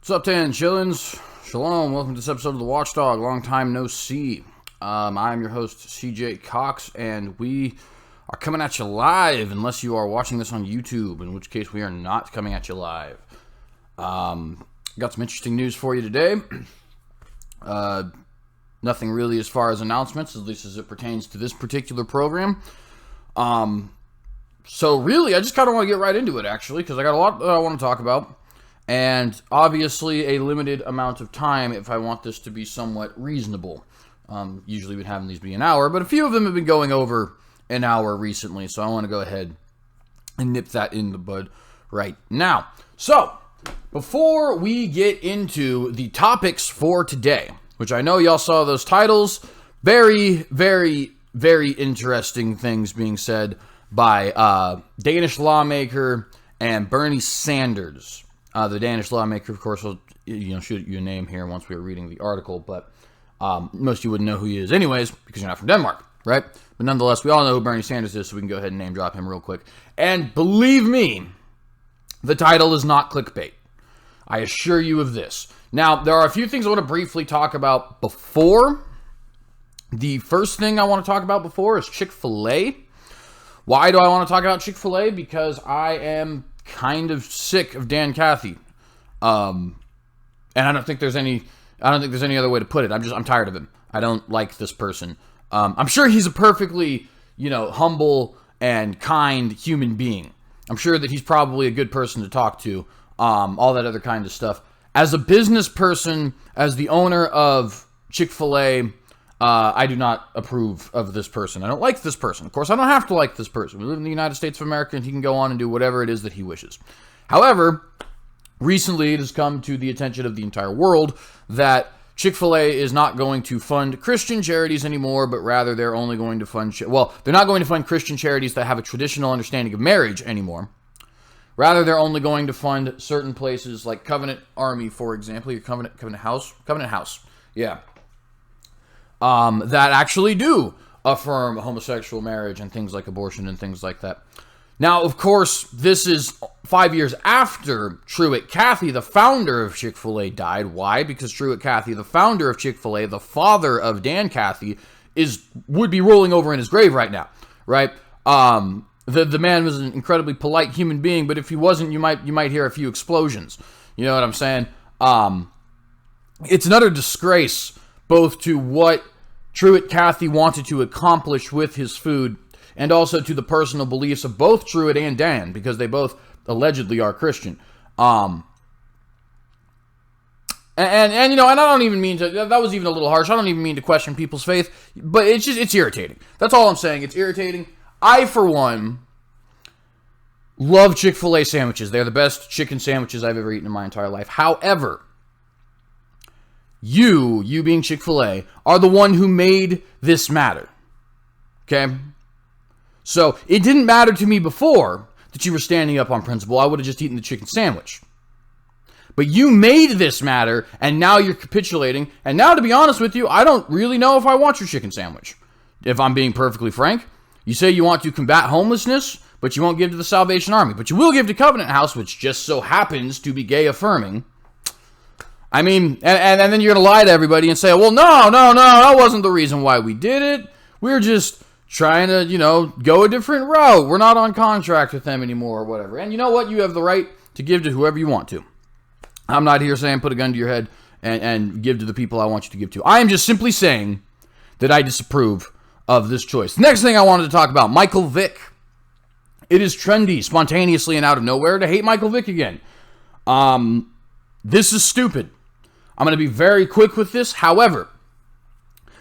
What's up, Tan Chillins? Shalom, welcome to this episode of the Watchdog. Long time no see. I'm your host, CJ Cox, and we are coming at you live, unless you are watching this on YouTube, in which case we are not coming at you live. Got some interesting news for you today. Nothing really as far as announcements, at least as it pertains to this particular program. So really, I just kind of want to get right into it, actually, because I got a lot that I want to talk about. And obviously a limited amount of time if I want this to be somewhat reasonable. Usually we'd have these be an hour, but a few of them have been going over an hour recently, so I want to go ahead and nip that in the bud right now. So, before we get into the topics for today, which I know y'all saw those titles, very, very, very interesting things being said by Danish lawmaker and Bernie Sanders. The Danish lawmaker, of course, will shoot you a name here once we were reading the article, but most of you wouldn't know who he is anyways, because you're not from Denmark, right? But nonetheless, we all know who Bernie Sanders is, so we can go ahead and name drop him real quick. And believe me, the title is not clickbait. I assure you of this. Now, there are a few things I want to briefly talk about before. The first thing I want to talk about before is Chick-fil-A. Why do I want to talk about Chick-fil-A? Because I am kind of sick of Dan Cathy, and I don't think there's any other way to put it. I'm tired of him. I don't like this person. I'm sure he's a perfectly, humble and kind human being. I'm sure that he's probably a good person to talk to. All that other kind of stuff. As a business person, as the owner of Chick-fil-A, I do not approve of this person. I don't like this person. Of course, I don't have to like this person. We live in the United States of America, and he can go on and do whatever it is that he wishes. However, recently it has come to the attention of the entire world that Chick-fil-A is not going to fund Christian charities anymore, but rather they're only going to fund... they're not going to fund Christian charities that have a traditional understanding of marriage anymore. Rather, they're only going to fund certain places like Covenant Army, for example. Covenant House. Yeah. That actually do affirm homosexual marriage and things like abortion and things like that. Now, of course, this is 5 years after Truett Cathy, the founder of Chick-fil-A, died. Why? Because Truett Cathy, the founder of Chick-fil-A, the father of Dan Cathy, would be rolling over in his grave right now, right? The man was an incredibly polite human being, but if he wasn't, you might hear a few explosions. You know what I'm saying? It's an utter disgrace, both to what Truett Cathy wanted to accomplish with his food, and also to the personal beliefs of both Truett and Dan, because they both allegedly are Christian. And I don't even mean to, that was even a little harsh. I don't even mean to question people's faith, but it's irritating. That's all I'm saying. It's irritating. I, for one, love Chick-fil-A sandwiches. They're the best chicken sandwiches I've ever eaten in my entire life. However, you being Chick-fil-A, are the one who made this matter. Okay? So, it didn't matter to me before that you were standing up on principle. I would have just eaten the chicken sandwich. But you made this matter, and now you're capitulating. And now, to be honest with you, I don't really know if I want your chicken sandwich. If I'm being perfectly frank. You say you want to combat homelessness, but you won't give to the Salvation Army. But you will give to Covenant House, which just so happens to be gay-affirming. I mean, and then you're going to lie to everybody and say, well, no, that wasn't the reason why we did it. We're just trying to, go a different route. We're not on contract with them anymore or whatever. And you know what? You have the right to give to whoever you want to. I'm not here saying put a gun to your head and give to the people I want you to give to. I am just simply saying that I disapprove of this choice. Next thing I wanted to talk about, Michael Vick. It is trendy, spontaneously and out of nowhere, to hate Michael Vick again. This is stupid. I'm going to be very quick with this. However,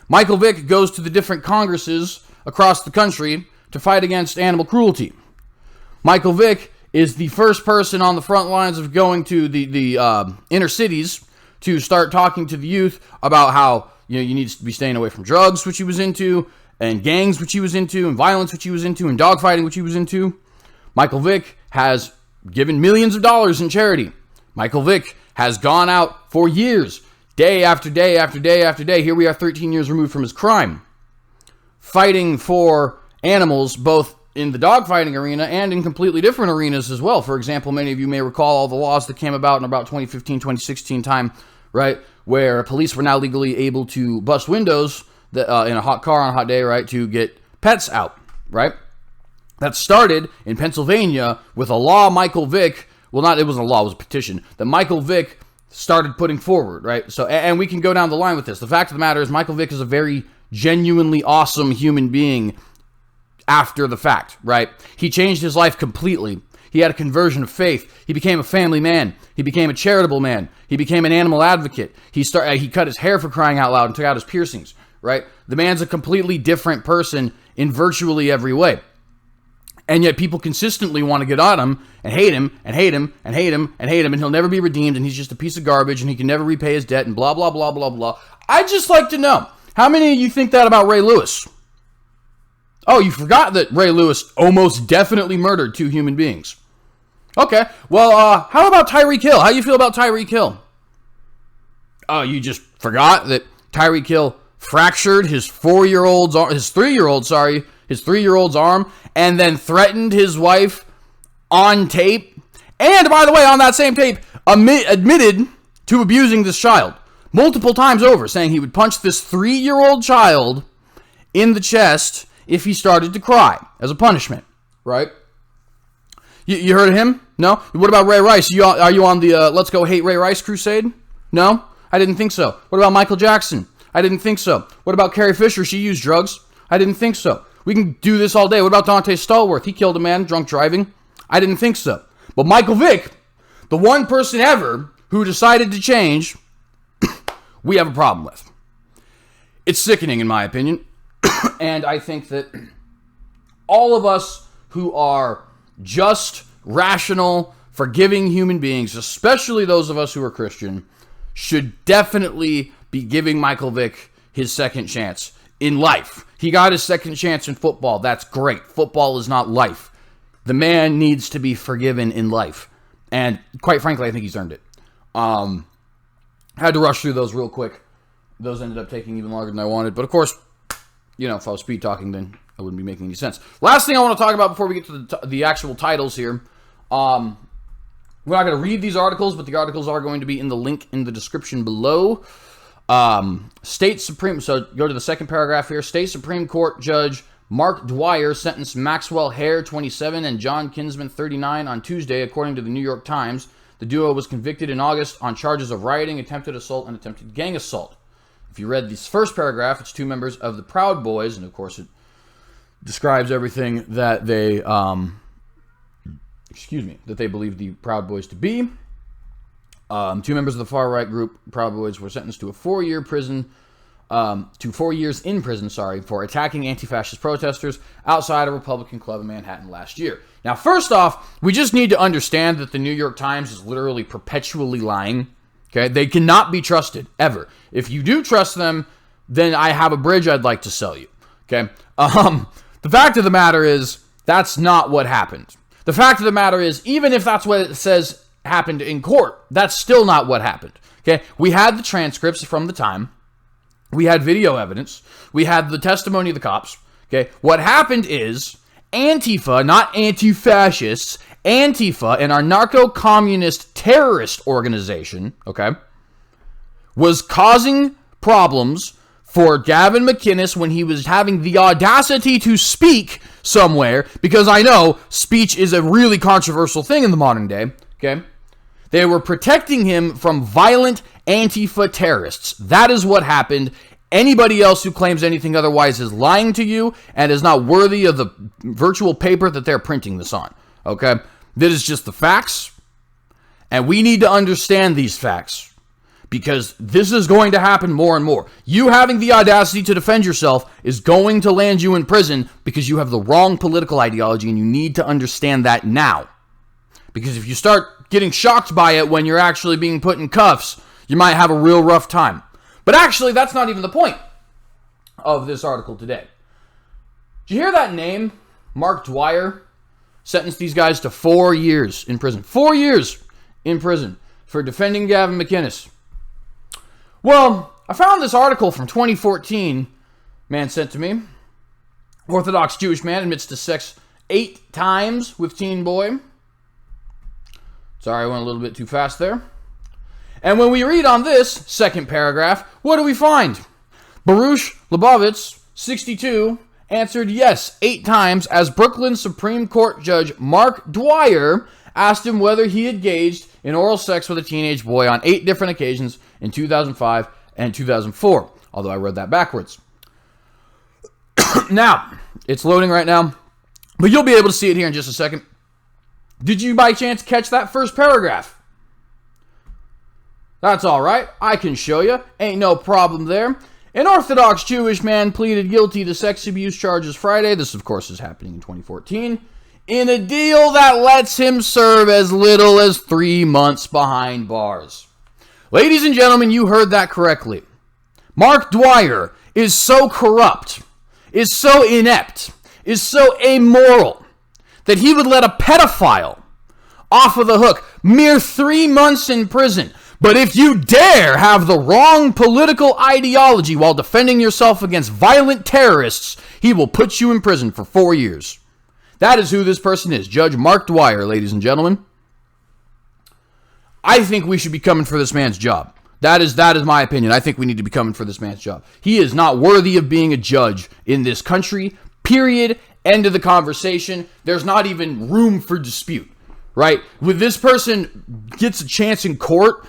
Michael Vick goes to the different congresses across the country to fight against animal cruelty. Michael Vick is the first person on the front lines of going to the inner cities to start talking to the youth about how you need to be staying away from drugs, which he was into, and gangs, which he was into, and violence, which he was into, and dogfighting, which he was into. Michael Vick has given millions of dollars in charity. Michael Vick has gone out for years, day after day after day after day. Here we are 13 years removed from his crime, fighting for animals, both in the dogfighting arena and in completely different arenas as well. For example, many of you may recall all the laws that came about in about 2015, 2016 time, right, where police were now legally able to bust windows in a hot car on a hot day, right, to get pets out, right? That started in Pennsylvania with a law Michael Vick, well, it wasn't a law, it was a petition, that Michael Vick started putting forward, right? So, and we can go down the line with this. The fact of the matter is Michael Vick is a very genuinely awesome human being after the fact, right? He changed his life completely. He had a conversion of faith. He became a family man. He became a charitable man. He became an animal advocate. He cut his hair, for crying out loud, and took out his piercings, right? The man's a completely different person in virtually every way. And yet people consistently want to get on him and hate him and hate him and hate him and hate him, and he'll never be redeemed, and he's just a piece of garbage, and he can never repay his debt, and blah, blah, blah, blah, blah. I'd just like to know, how many of you think that about Ray Lewis? Oh, you forgot that Ray Lewis almost definitely murdered 2 human beings. Okay, well, how about Tyreek Hill? How do you feel about Tyreek Hill? Oh, you just forgot that Tyreek Hill fractured his 3-year-old's arm, and then threatened his wife on tape. And, by the way, on that same tape, admitted to abusing this child multiple times over, saying he would punch this 3-year-old child in the chest if he started to cry as a punishment, right? You heard of him? No? What about Ray Rice? Are you on the Let's Go Hate Ray Rice crusade? No? I didn't think so. What about Michael Jackson? I didn't think so. What about Carrie Fisher? She used drugs. I didn't think so. We can do this all day. What about Dante Stallworth? He killed a man drunk driving. I didn't think so. But Michael Vick, the one person ever who decided to change, we have a problem with. It's sickening, in my opinion. And I think that all of us who are just, rational, forgiving human beings, especially those of us who are Christian, should definitely be giving Michael Vick his second chance in life. He got his second chance in football. That's great. Football is not life. The man needs to be forgiven in life. And quite frankly, I think he's earned it. Had to rush through those real quick. Those ended up taking even longer than I wanted. But of course, you know, if I was speed talking, then I wouldn't be making any sense. Last thing I want to talk about before we get to the actual titles here. We're not going to read these articles, but the articles are going to be in the link in the description below. State Supreme, so go to the second paragraph here. State Supreme Court Judge Mark Dwyer sentenced Maxwell Hare, 27, and John Kinsman, 39, on Tuesday, according to the New York Times. The duo was convicted in August on charges of rioting, attempted assault, and attempted gang assault. If you read this first paragraph, it's 2 members of the Proud Boys, and of course it describes everything that they, that they believe the Proud Boys to be. 2 members of the far-right group, Proud Boys, were sentenced to 4 years in prison, for attacking anti-fascist protesters outside a Republican club in Manhattan last year. Now, first off, we just need to understand that the New York Times is literally perpetually lying. Okay, they cannot be trusted, ever. If you do trust them, then I have a bridge I'd like to sell you. Okay, the fact of the matter is, that's not what happened. The fact of the matter is, even if that's what it says happened in court, that's still not what happened. Okay, we had the transcripts from the time. We had video evidence. We had the testimony of the cops. Okay, what happened is Antifa, not anti-fascists, Antifa, and our narco-communist terrorist organization, okay, was causing problems for Gavin McInnes when he was having the audacity to speak somewhere, because I know speech is a really controversial thing in the modern day, okay? They were protecting him from violent Antifa terrorists. That is what happened. Anybody else who claims anything otherwise is lying to you and is not worthy of the virtual paper that they're printing this on, okay? This is just the facts, and we need to understand these facts, because this is going to happen more and more. You having the audacity to defend yourself is going to land you in prison because you have the wrong political ideology, and you need to understand that now. Because if you start getting shocked by it when you're actually being put in cuffs, you might have a real rough time. But actually, that's not even the point of this article today. Did you hear that name? Mark Dwyer sentenced these guys to 4 years in prison. 4 years in prison for defending Gavin McInnes. Well, I found this article from 2014, man sent to me. Orthodox Jewish man admits to sex 8 times with Teen Boy. Sorry, I went a little bit too fast there. And when we read on this second paragraph, what do we find? Baruch Leibovitz, 62, answered yes 8 times as Brooklyn Supreme Court Judge Mark Dwyer asked him whether he engaged in oral sex with a teenage boy on 8 different occasions in 2005 and 2004, although I read that backwards. Now, it's loading right now, but you'll be able to see it here in just a second. Did you by chance catch that first paragraph? That's all right. I can show you. Ain't no problem there. An Orthodox Jewish man pleaded guilty to sex abuse charges Friday. This, of course, is happening in 2014. In a deal that lets him serve as little as 3 months behind bars. Ladies and gentlemen, you heard that correctly. Mark Dwyer is so corrupt, is so inept, is so amoral, that he would let a pedophile off of the hook mere 3 months in prison. But if you dare have the wrong political ideology while defending yourself against violent terrorists, he will put you in prison for 4 years. That is who this person is, Judge Mark Dwyer, ladies and gentlemen. I think we should be coming for this man's job. That is my opinion. I think we need to be coming for this man's job. He is not worthy of being a judge in this country, period. End of the conversation. There's not even room for dispute, right? With this person gets a chance in court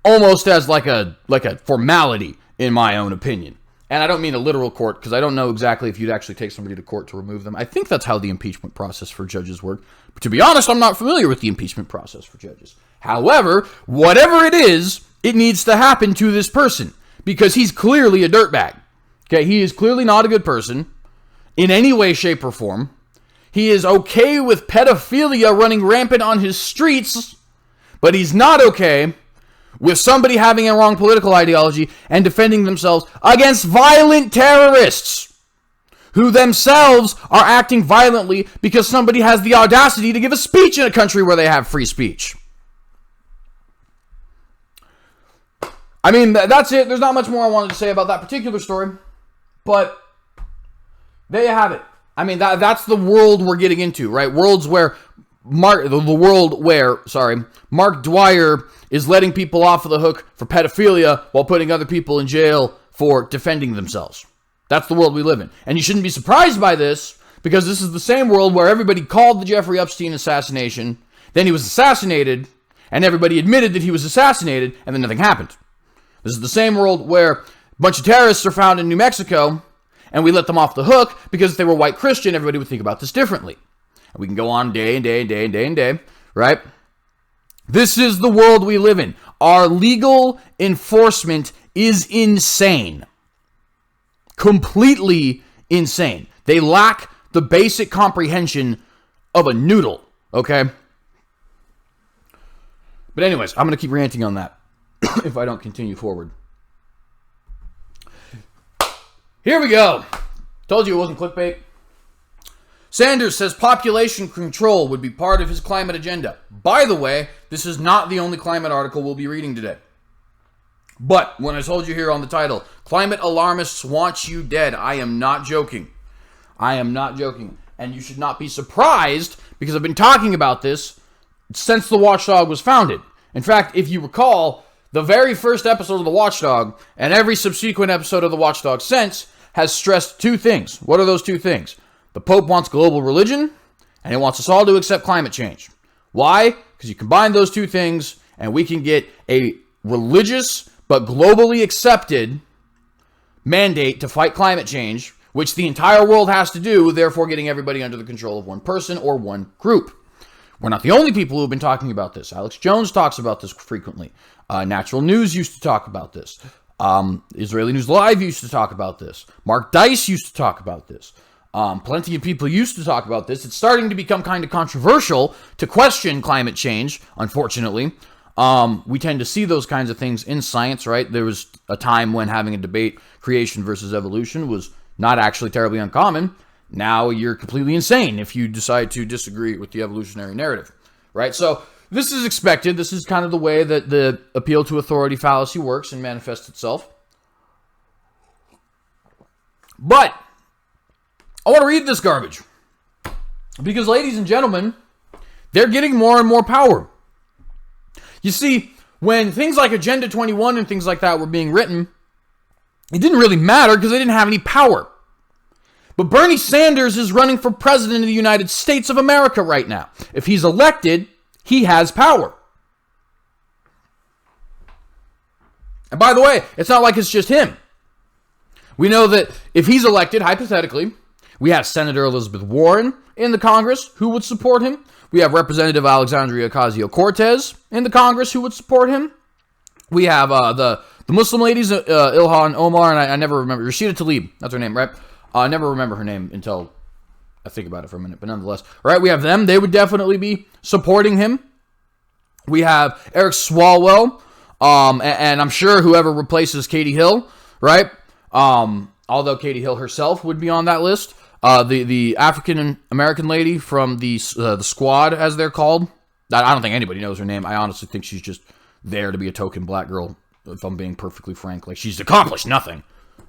almost as like a formality, in my own opinion. And I don't mean a literal court, because I don't know exactly if you'd actually take somebody to court to remove them. I think that's how the impeachment process for judges work. But to be honest, I'm not familiar with the impeachment process for judges. However, whatever it is, it needs to happen to this person, because he's clearly a dirtbag. Okay, he is clearly not a good person in any way, shape, or form. He is okay with pedophilia running rampant on his streets, but he's not okay with somebody having a wrong political ideology and defending themselves against violent terrorists who themselves are acting violently because somebody has the audacity to give a speech in a country where they have free speech. I mean, that's it. There's not much more I wanted to say about that particular story, but there you have it. I mean, that's the world we're getting into, right? Mark Dwyer is letting people off of the hook for pedophilia while putting other people in jail for defending themselves. That's the world we live in. And you shouldn't be surprised by this, because this is the same world where everybody called the Jeffrey Epstein assassination, then he was assassinated, and everybody admitted that he was assassinated, and then nothing happened. This is the same world where a bunch of terrorists are found in New Mexico, and we let them off the hook because if they were white Christian, everybody would think about this differently. And we can go on day and day and day and day and day, right? This is the world we live in. Our legal enforcement is insane. Completely insane. They lack the basic comprehension of a noodle, okay? But anyways, I'm going to keep ranting on that if I don't continue forward. Here we go. Told you it wasn't clickbait. Sanders says population control would be part of his climate agenda. By the way, this is not the only climate article we'll be reading today. But when I told you here on the title, Climate Alarmists Want You Dead, I am not joking. I am not joking. And you should not be surprised, because I've been talking about this since the Watchdog was founded. In fact, if you recall, the very first episode of the Watchdog and every subsequent episode of the Watchdog since has stressed 2 things. What are those 2 things? The Pope wants global religion, and he wants us all to accept climate change. Why? Because you combine those 2 things, and we can get a religious but globally accepted mandate to fight climate change, which the entire world has to do, therefore getting everybody under the control of one person or one group. We're not the only people who have been talking about this. Alex Jones talks about this frequently. Natural News used to talk about this. Israeli News Live used to talk about this. Mark Dice used to talk about this. Plenty of people used to talk about this. It's starting to become kind of controversial to question climate change, unfortunately. We tend to see those kinds of things in science, right? There was a time when having a debate, creation versus evolution, was not actually terribly uncommon. Now you're completely insane if you decide to disagree with the evolutionary narrative, right? So this is expected. This is kind of the way that the appeal to authority fallacy works and manifests itself. But I want to read this garbage. Because, ladies and gentlemen, they're getting more and more power. You see, when things like Agenda 21 and things like that were being written, it didn't really matter because they didn't have any power. But Bernie Sanders is running for president of the United States of America right now. If he's elected, he has power. And by the way, it's not like it's just him. We know that if he's elected, hypothetically, we have Senator Elizabeth Warren in the Congress who would support him. We have Representative Alexandria Ocasio-Cortez in the Congress who would support him. We have the Muslim ladies, Ilhan Omar, and I never remember, Rashida Tlaib, that's her name, right? I never remember her name until I think about it for a minute, but nonetheless. Right, we have them. They would definitely be supporting him. We have Eric Swalwell, and I'm sure whoever replaces Katie Hill, right? Although Katie Hill herself would be on that list. The African-American lady from the squad, as they're called. I don't think anybody knows her name. I honestly think she's just there to be a token black girl, if I'm being perfectly frank. Like, she's accomplished nothing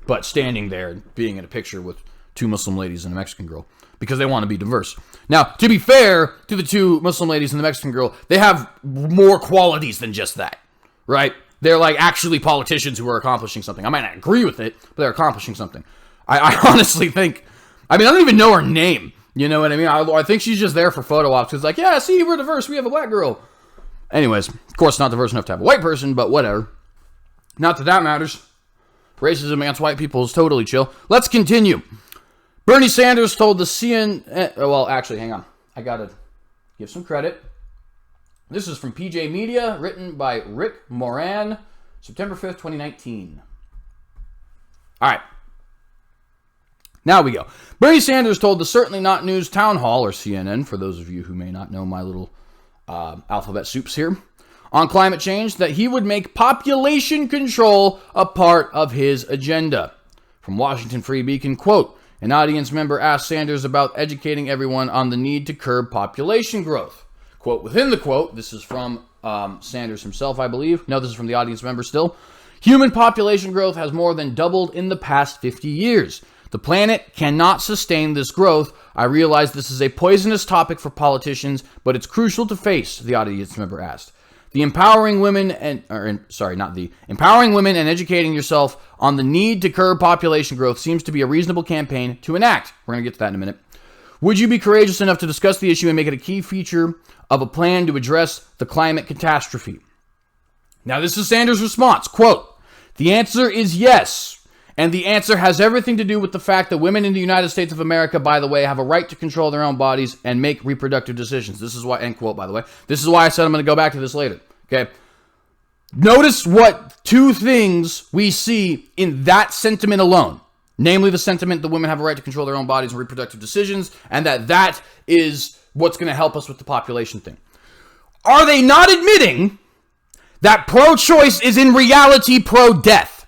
but standing there and being in a picture with two Muslim ladies and a Mexican girl because they want to be diverse. Now, to be fair to the two Muslim ladies and the Mexican girl, they have more qualities than just that, right? They're like actually politicians who are accomplishing something. I might not agree with it, but they're accomplishing something. I honestly think, I don't even know her name. You know what I mean? I think she's just there for photo ops. It's like, yeah, see, we're diverse. We have a black girl. Anyways, of course, not diverse enough to have a white person, but whatever. Not that that matters. Racism against white people is totally chill. Let's continue. Bernie Sanders told the CNN... Well, actually, hang on. I got to give some credit. This is from PJ Media, written by Rick Moran, September 5th, 2019. All right. Now we go. Bernie Sanders told the Certainly Not News Town Hall, or CNN, for those of you who may not know my little alphabet soups here, on climate change, that he would make population control a part of his agenda. From Washington Free Beacon, quote, an audience member asked Sanders about educating everyone on the need to curb population growth. Quote within the quote, this is from Sanders himself, I believe. No, this is from the audience member still. Human population growth has more than doubled in the past 50 years. The planet cannot sustain this growth. I realize this is a poisonous topic for politicians, but it's crucial to face, the audience member asked. Empowering women and educating yourself on the need to curb population growth seems to be a reasonable campaign to enact. We're going to get to that in a minute. Would you be courageous enough to discuss the issue and make it a key feature of a plan to address the climate catastrophe? Now, this is Sanders' response. Quote, the answer is yes. And the answer has everything to do with the fact that women in the United States of America, by the way, have a right to control their own bodies and make reproductive decisions. This is why, end quote, by the way. This is why I said I'm going to go back to this later. Okay. Notice what two things we see in that sentiment alone. Namely, the sentiment that women have a right to control their own bodies and reproductive decisions, and that is what's going to help us with the population thing. Are they not admitting that pro-choice is in reality pro-death?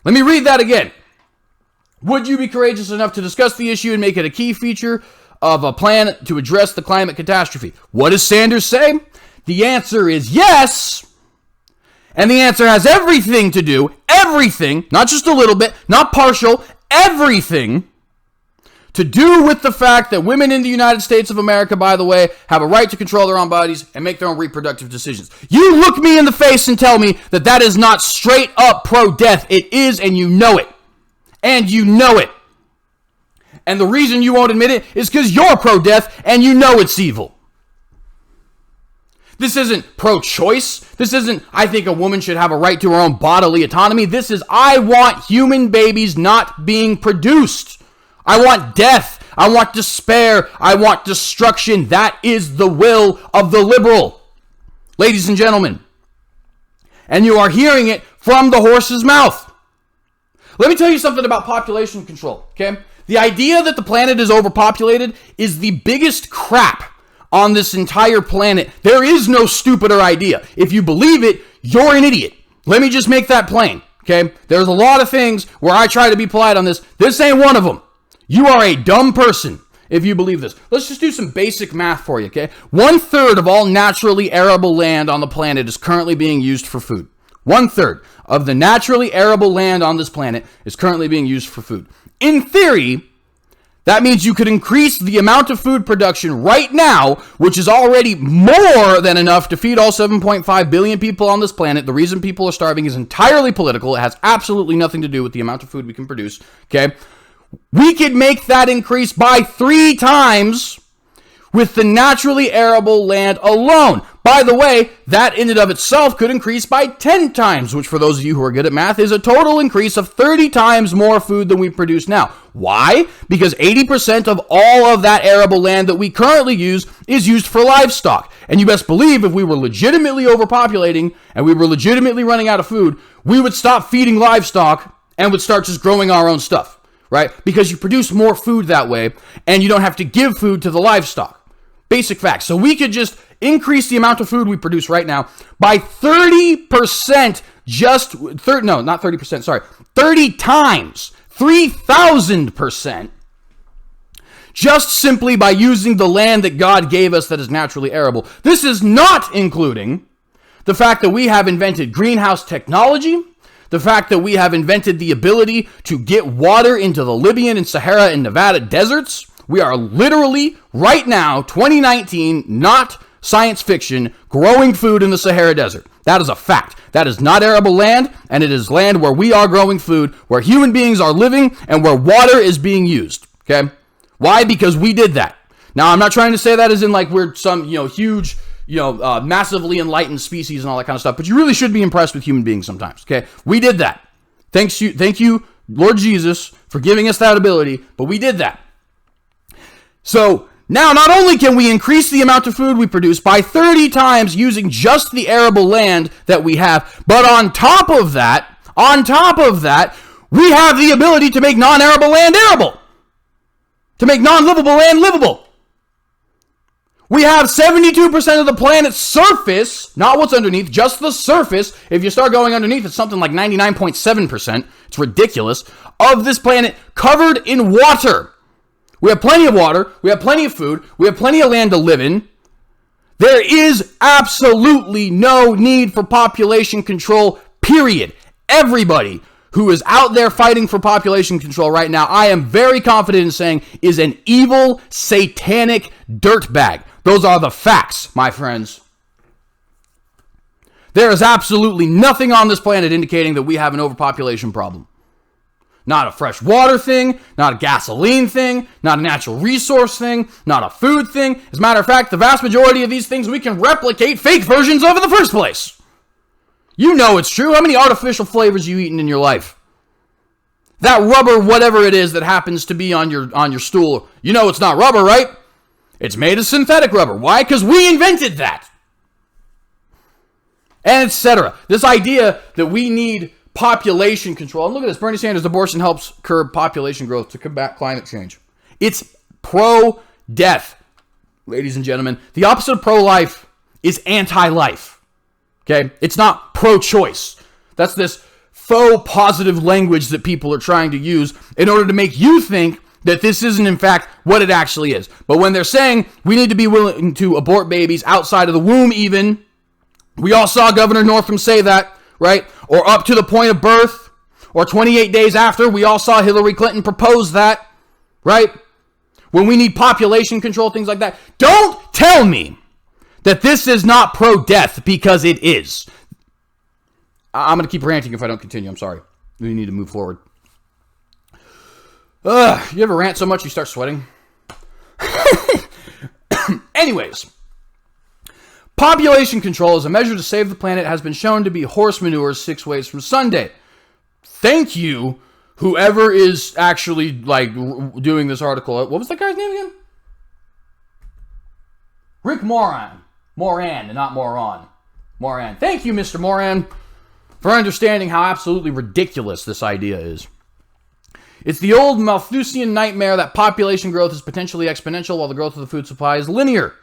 Let me read that again. Would you be courageous enough to discuss the issue and make it a key feature of a plan to address the climate catastrophe? What does Sanders say? The answer is yes. And the answer has everything to do, everything, not just a little bit, not partial, everything to do with the fact that women in the United States of America, by the way, have a right to control their own bodies and make their own reproductive decisions. You look me in the face and tell me that that is not straight up pro-death. It is, and you know it. And you know it. And the reason you won't admit it is because you're pro-death and you know it's evil. This isn't pro-choice. This isn't, I think a woman should have a right to her own bodily autonomy. This is, I want human babies not being produced. I want death. I want despair. I want destruction. That is the will of the liberal. Ladies and gentlemen. And you are hearing it from the horse's mouth. Let me tell you something about population control, okay? The idea that the planet is overpopulated is the biggest crap on this entire planet. There is no stupider idea. If you believe it, you're an idiot. Let me just make that plain, okay? There's a lot of things where I try to be polite on this. This ain't one of them. You are a dumb person if you believe this. Let's just do some basic math for you, okay? 1/3 of all naturally arable land on the planet is currently being used for food. 1/3 of the naturally arable land on this planet is currently being used for food. In theory, That means you could increase the amount of food production right now, which is already more than enough to feed all 7.5 billion people on this planet. The reason people are starving is entirely political. It has absolutely nothing to do with the amount of food we can produce, okay? We could make that increase by 3 times with the naturally arable land alone. By the way, that in and of itself could increase by 10 times, which for those of you who are good at math is a total increase of 30 times more food than we produce now. Why? Because 80% of all of that arable land that we currently use is used for livestock. And you best believe if we were legitimately overpopulating and we were legitimately running out of food, we would stop feeding livestock and would start just growing our own stuff, right? Because you produce more food that way and you don't have to give food to the livestock. Basic facts. So we could just increase the amount of food we produce right now by 30%, 30 times, 3,000%, just simply by using the land that God gave us that is naturally arable. This is not including the fact that we have invented greenhouse technology, the fact that we have invented the ability to get water into the Libyan and Sahara and Nevada deserts. We are literally, right now, 2019, not science fiction, growing food in the Sahara Desert. That is a fact. That is not arable land, and it is land where we are growing food, where human beings are living, and where water is being used. Okay? Why? Because we did that. Now, I'm not trying to say that as in like we're some, huge, massively enlightened species and all that kind of stuff, but you really should be impressed with human beings sometimes. Okay? We did that. Thank you, Lord Jesus, for giving us that ability, but we did that. So now not only can we increase the amount of food we produce by 30 times using just the arable land that we have, but on top of that, we have the ability to make non-arable land arable, to make non-livable land livable. We have 72% of the planet's surface, not what's underneath, just the surface. If you start going underneath, it's something like 99.7%. It's ridiculous. Of this planet covered in water. We have plenty of water, we have plenty of food, we have plenty of land to live in. There is absolutely no need for population control, period. Everybody who is out there fighting for population control right now, I am very confident in saying, is an evil, satanic dirtbag. Those are the facts, my friends. There is absolutely nothing on this planet indicating that we have an overpopulation problem. Not a fresh water thing, not a gasoline thing, not a natural resource thing, not a food thing. As a matter of fact, the vast majority of these things we can replicate fake versions of in the first place. You know it's true. How many artificial flavors you eaten in your life? That rubber, whatever it is that happens to be on your stool, you know it's not rubber, right? It's made of synthetic rubber. Why? Because we invented that. And etc. This idea that we need population control. And look at this. Bernie Sanders, abortion helps curb population growth to combat climate change. It's pro-death, ladies and gentlemen. The opposite of pro-life is anti-life. Okay? It's not pro-choice. That's this faux positive language that people are trying to use in order to make you think that this isn't, in fact, what it actually is. But when they're saying we need to be willing to abort babies outside of the womb even, we all saw Governor Northam say that, right? Or up to the point of birth, or 28 days after, we all saw Hillary Clinton propose that, right? When we need population control, things like that. Don't tell me that this is not pro-death, because it is. I'm going to keep ranting if I don't continue. I'm sorry. We need to move forward. You ever rant so much you start sweating? Anyways. Population control as a measure to save the planet has been shown to be horse manure 6 ways from Sunday. Thank you, whoever is actually doing this article. What was that guy's name again? Rick Moran. Moran, and not Moron. Moran. Thank you, Mr. Moran, for understanding how absolutely ridiculous this idea is. It's the old Malthusian nightmare that population growth is potentially exponential while the growth of the food supply is linear.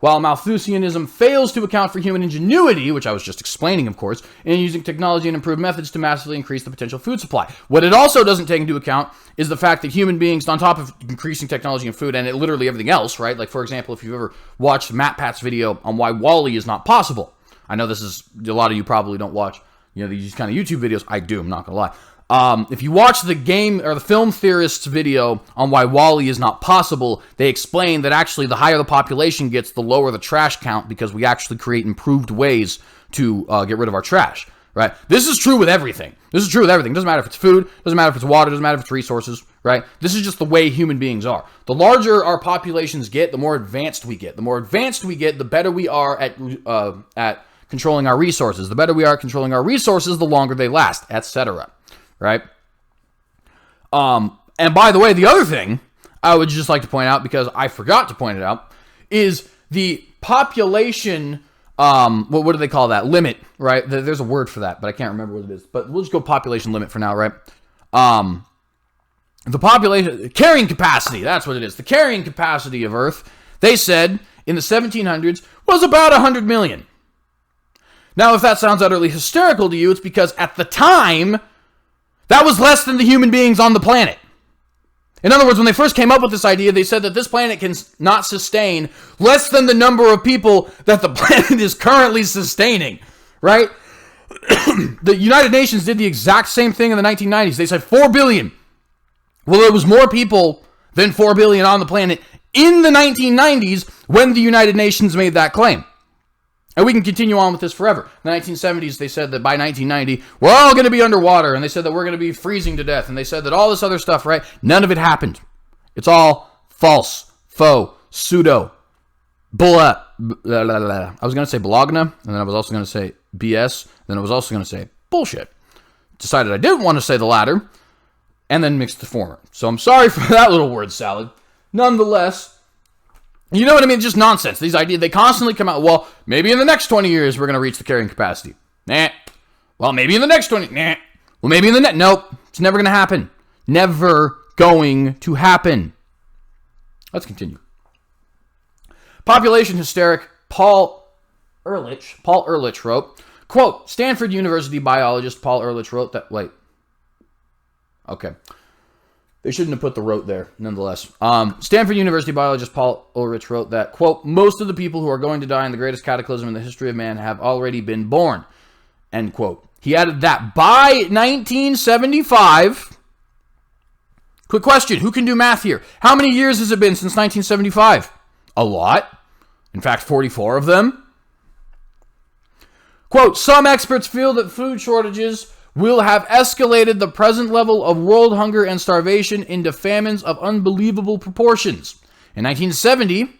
While Malthusianism fails to account for human ingenuity, which I was just explaining, of course, in using technology and improved methods to massively increase the potential food supply. What it also doesn't take into account is the fact that human beings, on top of increasing technology and food and literally everything else, right? Like, for example, if you've ever watched Matt Pat's video on why WALL-E is not possible. I know this is, a lot of you probably don't watch, these kind of YouTube videos. I do, I'm not going to If you watch the game or the film theorist's video on why WALL-E is not possible, they explain that actually the higher the population gets, the lower the trash count, because we actually create improved ways to get rid of our trash, right? This is true with everything. This is true with everything. It doesn't matter if it's food, doesn't matter if it's water, doesn't matter if it's resources, right? This is just the way human beings are. The larger our populations get, the more advanced we get. The more advanced we get, the better we are at controlling our resources. The better we are at controlling our resources, the longer they last, etc. Right? And by the way, the other thing I would just like to point out, because I forgot to point it out, is the population, what do they call that? Limit, right? There's a word for that, but I can't remember what it is. But we'll just go population limit for now, right? The population, carrying capacity, that's what it is. The carrying capacity of Earth, they said, in the 1700s, was about 100 million. Now, if that sounds utterly hysterical to you, it's because at the time, that was less than the human beings on the planet. In other words, when they first came up with this idea, they said that this planet can not sustain less than the number of people that the planet is currently sustaining, right? The United Nations did the exact same thing in the 1990s. They said 4 billion. Well, it was more people than 4 billion on the planet in the 1990s when the United Nations made that claim. And we can continue on with this forever. In the 1970s, they said that by 1990, we're all going to be underwater. And they said that we're going to be freezing to death. And they said that all this other stuff, right? None of it happened. It's all false, faux, pseudo, blah, blah, blah, blah. I was going to say blogna, and then I was also going to say BS, and then I was also going to say bullshit. Decided I didn't want to say the latter, and then mixed the former. So I'm sorry for that little word salad. Nonetheless, you know what I mean? Just nonsense. These ideas, they constantly come out. Well, maybe in the next 20 years, we're going to reach the carrying capacity. Nah. Well, maybe in the next 20. Nah. Well, maybe in the next. Nope. It's never going to happen. Never going to happen. Let's continue. Population hysteric Paul Ehrlich wrote, quote, Stanford University biologist Paul Ehrlich wrote that, wait. Okay. They shouldn't have put the wrote there, nonetheless. Stanford University biologist Paul Ulrich wrote that, quote, most of the people who are going to die in the greatest cataclysm in the history of man have already been born, end quote. He added that by 1975, quick question, who can do math here? How many years has it been since 1975? A lot. In fact, 44 of them. Quote, some experts feel that food shortages will have escalated the present level of world hunger and starvation into famines of unbelievable proportions. In 1970,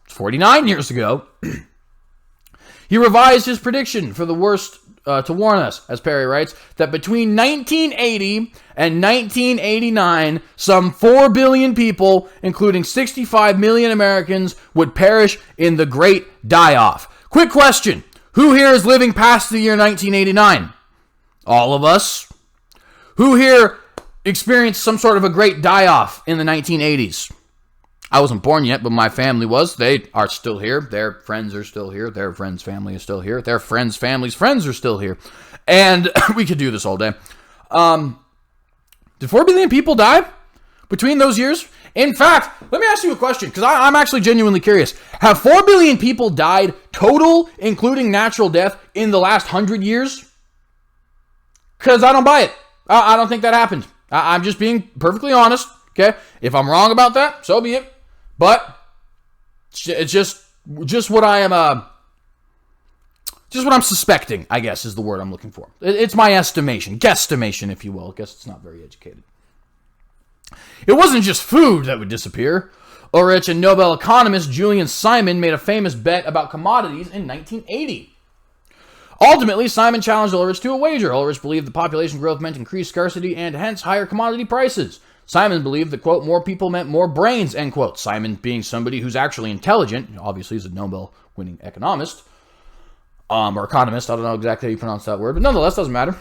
49 years ago, he revised his prediction for the worst to warn us, as Perry writes, that between 1980 and 1989, some 4 billion people, including 65 million Americans, would perish in the Great Die-Off. Quick question. Who here is living past the year 1989? All of us. Who here experienced some sort of a great die-off in the 1980s? I wasn't born yet, but my family was. They are still here. Their friends are still here. Their friends' family is still here. Their friends' family's friends are still here. And we could do this all day. Did 4 billion people die between those years? In fact, let me ask you a question, because I'm actually genuinely curious. Have 4 billion people died total, including natural death, in the last 100 years? Because I don't buy it. I don't think that happened. I'm just being perfectly honest. Okay, if I'm wrong about that, so be it. But it's just what I am. Just what I'm suspecting, I guess, is the word I'm looking for. It's my estimation, guesstimation, if you will. I guess it's not very educated. It wasn't just food that would disappear. Ulrich and Nobel economist Julian Simon made a famous bet about commodities in 1980. Ultimately, Simon challenged Ulrich to a wager. Ulrich believed that population growth meant increased scarcity and hence higher commodity prices. Simon believed that, quote, more people meant more brains, end quote. Simon being somebody who's actually intelligent, obviously he's a Nobel-winning economist, or economist, I don't know exactly how you pronounce that word, but nonetheless, doesn't matter.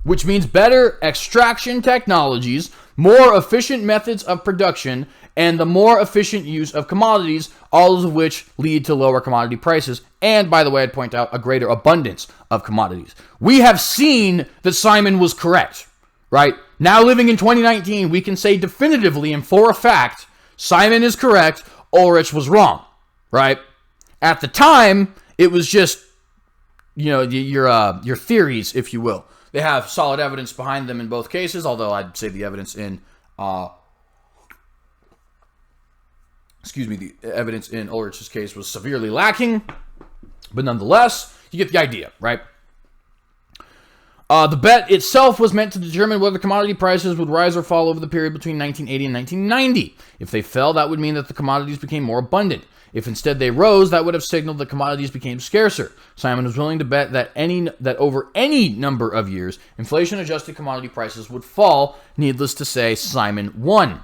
Which means better extraction technologies, more efficient methods of production, and the more efficient use of commodities, all of which lead to lower commodity prices. And, by the way, I'd point out a greater abundance of commodities. We have seen that Simon was correct, right? Now, living in 2019, we can say definitively and for a fact, Simon is correct, Ulrich was wrong, right? At the time, it was just, you know, your theories, if you will. They have solid evidence behind them in both cases, although I'd say the evidence in, the evidence in Ulrich's case was severely lacking. But nonetheless, you get the idea, right? The bet itself was meant to determine whether commodity prices would rise or fall over the period between 1980 and 1990. If they fell, that would mean that the commodities became more abundant. If instead they rose, that would have signaled that commodities became scarcer. Simon was willing to bet that over any number of years, inflation-adjusted commodity prices would fall. Needless to say, Simon won.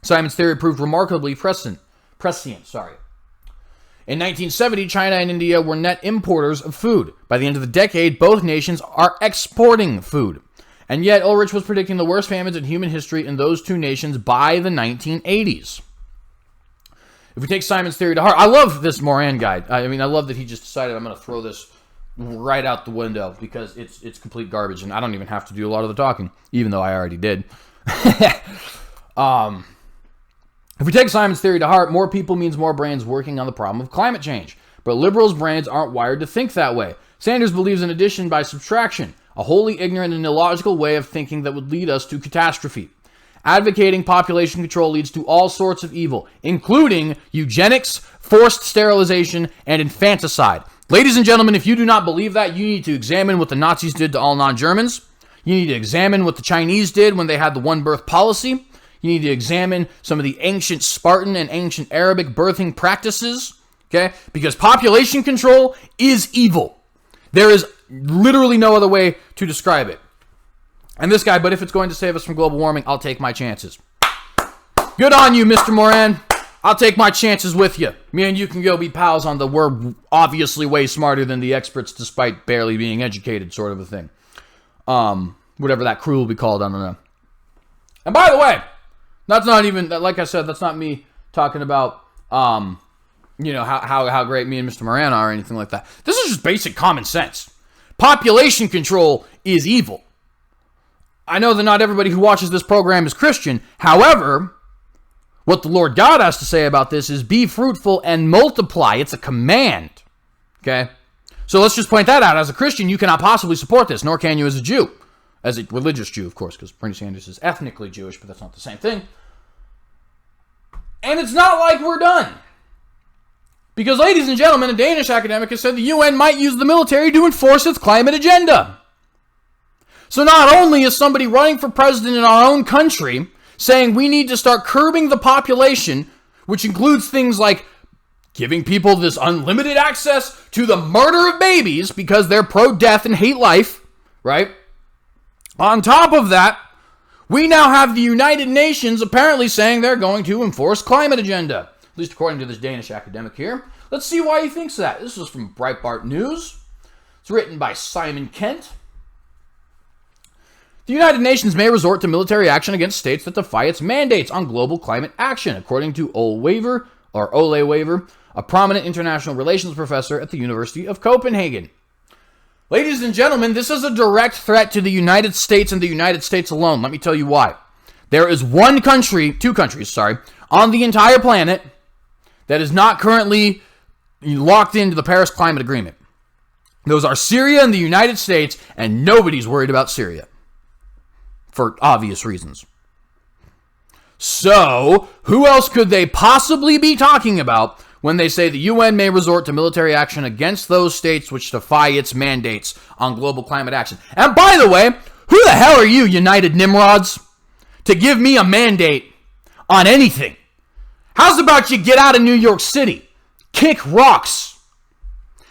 Simon's theory proved remarkably prescient. In 1970, China and India were net importers of food. By the end of the decade, both nations are exporting food. And yet, Ulrich was predicting the worst famines in human history in those two nations by the 1980s. If we take Simon's theory to heart, I love this Moran guide. I love that he just decided I'm going to throw this right out the window because it's complete garbage, and I don't even have to do a lot of the talking, even though I already did. If we take Simon's theory to heart, more people means more brains working on the problem of climate change. But liberals' brains aren't wired to think that way. Sanders believes in addition by subtraction, a wholly ignorant and illogical way of thinking that would lead us to catastrophe. Advocating population control leads to all sorts of evil, including eugenics, forced sterilization, and infanticide. Ladies and gentlemen, if you do not believe that, you need to examine what the Nazis did to all non-Germans. You need to examine what the Chinese did when they had the one-birth policy. You need to examine some of the ancient Spartan and ancient Arabic birthing practices, okay? Because population control is evil. There is literally no other way to describe it. And this guy, but if it's going to save us from global warming, I'll take my chances. Good on you, Mr. Moran. I'll take my chances with you. Me and you can go be pals on the we're obviously way smarter than the experts despite barely being educated sort of a thing. Whatever that crew will be called, I don't know. And by the way, that's not even, like I said, that's not me talking about, how great me and Mr. Moran are or anything like that. This is just basic common sense. Population control is evil. I know that not everybody who watches this program is Christian. However, what the Lord God has to say about this is be fruitful and multiply. It's a command. Okay? So let's just point that out. As a Christian, you cannot possibly support this, nor can you as a Jew. As a religious Jew, of course, because Bernie Sanders is ethnically Jewish, but that's not the same thing. And it's not like we're done. Because, ladies and gentlemen, a Danish academic has said the UN might use the military to enforce its climate agenda. So not only is somebody running for president in our own country saying we need to start curbing the population, which includes things like giving people this unlimited access to the murder of babies because they're pro-death and hate life, right? On top of that, we now have the United Nations apparently saying they're going to enforce climate agenda, at least according to this Danish academic here. Let's see why he thinks that. This is from Breitbart News. It's written by Simon Kent. The United Nations may resort to military action against states that defy its mandates on global climate action, according to Ole Wever, a prominent international relations professor at the University of Copenhagen. Ladies and gentlemen, this is a direct threat to the United States and the United States alone. Let me tell you why. There is two countries, on the entire planet that is not currently locked into the Paris Climate Agreement. Those are Syria and the United States, and nobody's worried about Syria. For obvious reasons. So, who else could they possibly be talking about when they say the UN may resort to military action against those states which defy its mandates on global climate action? And by the way, who the hell are you, United Nimrods, to give me a mandate on anything? How's about you get out of New York City? Kick rocks.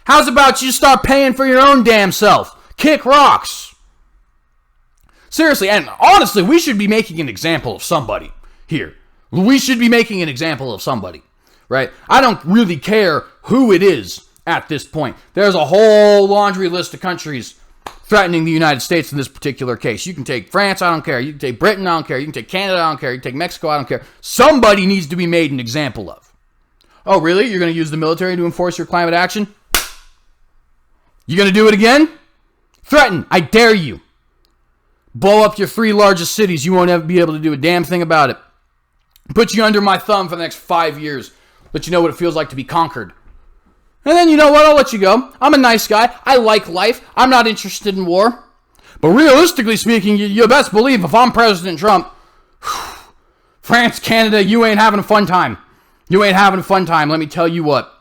How's about you start paying for your own damn self? Kick rocks. Seriously, and honestly, we should be making an example of somebody here. We should be making an example of somebody, right? I don't really care who it is at this point. There's a whole laundry list of countries threatening the United States in this particular case. You can take France, I don't care. You can take Britain, I don't care. You can take Canada, I don't care. You can take Mexico, I don't care. Somebody needs to be made an example of. Oh, really? You're going to use the military to enforce your climate action? You going to do it again? Threaten. I dare you. Blow up your 3 largest cities. You won't ever be able to do a damn thing about it. Put you under my thumb for the next 5 years. Let you know what it feels like to be conquered. And then, you know what? I'll let you go. I'm a nice guy. I like life. I'm not interested in war. But realistically speaking, you best believe if I'm President Trump, France, Canada, you ain't having a fun time. You ain't having a fun time, let me tell you what.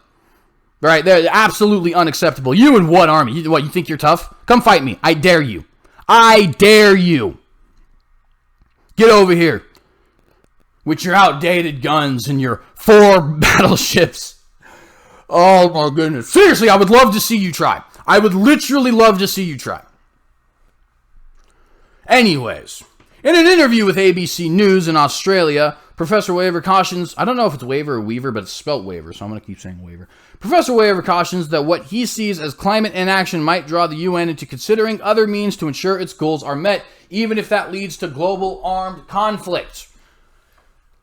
Right, they're absolutely unacceptable. You and what army? You think you're tough? Come fight me. I dare you. I dare you. Get over here with your outdated guns and your 4 battleships. Oh my goodness. Seriously, I would love to see you try. I would literally love to see you try. Anyways, in an interview with ABC News in Australia, Professor Waver cautions, I don't know if it's Waver or Weaver, but it's spelt Waver, so I'm going to keep saying Waver. Professor Waver cautions that what he sees as climate inaction might draw the UN into considering other means to ensure its goals are met, even if that leads to global armed conflict.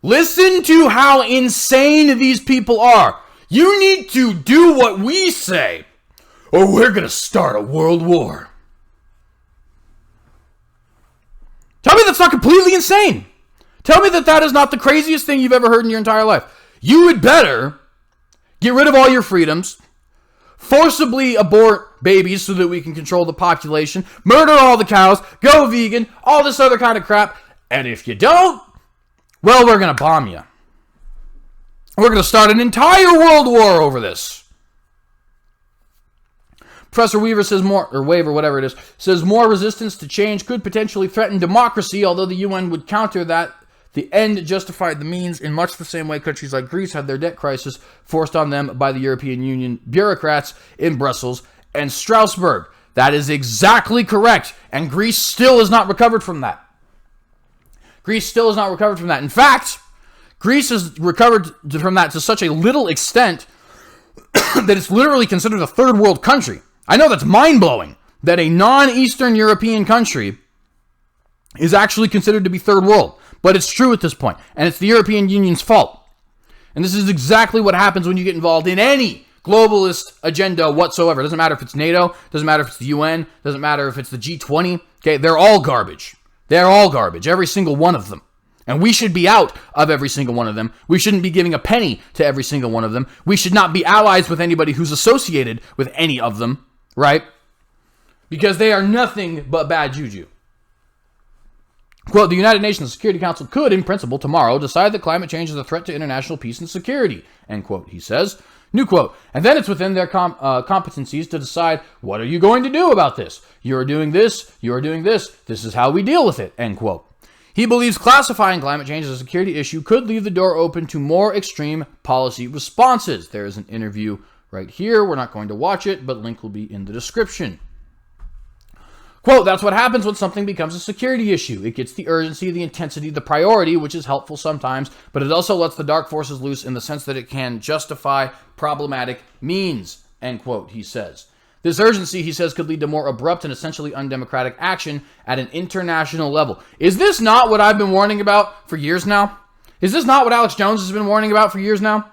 Listen to how insane these people are. You need to do what we say, or we're going to start a world war. Tell me that's not completely insane. Tell me that is not the craziest thing you've ever heard in your entire life. You would better get rid of all your freedoms, forcibly abort babies so that we can control the population, murder all the cows, go vegan, all this other kind of crap. And if you don't, well, we're going to bomb you. We're going to start an entire world war over this. Professor Weaver says Waver, whatever it is, says more resistance to change could potentially threaten democracy, although the UN would counter that. The end justified the means in much the same way countries like Greece had their debt crisis forced on them by the European Union bureaucrats in Brussels and Strasbourg. That is exactly correct, and Greece still has not recovered from that. Greece still has not recovered from that. In fact, Greece has recovered from that to such a little extent that it's literally considered a third world country. I know that's mind-blowing, that a non-Eastern European country is actually considered to be third world. But it's true at this point, and it's the European Union's fault. And this is exactly what happens when you get involved in any globalist agenda whatsoever. It doesn't matter if it's NATO, doesn't matter if it's the UN, doesn't matter if it's the G20. Okay, they're all garbage. They're all garbage, every single one of them. And we should be out of every single one of them. We shouldn't be giving a penny to every single one of them. We should not be allies with anybody who's associated with any of them, right? Because they are nothing but bad juju. Quote, the United Nations Security Council could, in principle, tomorrow, decide that climate change is a threat to international peace and security, end quote, he says. New quote, and then it's within their competencies to decide, what are you going to do about this? You're doing this, this is how we deal with it, end quote. He believes classifying climate change as a security issue could leave the door open to more extreme policy responses. There is an interview right here. We're not going to watch it, but link will be in the description. Quote, that's what happens when something becomes a security issue. It gets the urgency, the intensity, the priority, which is helpful sometimes, but it also lets the dark forces loose in the sense that it can justify problematic means, end quote, he says. This urgency, he says, could lead to more abrupt and essentially undemocratic action at an international level. Is this not what I've been warning about for years now? Is this not what Alex Jones has been warning about for years now?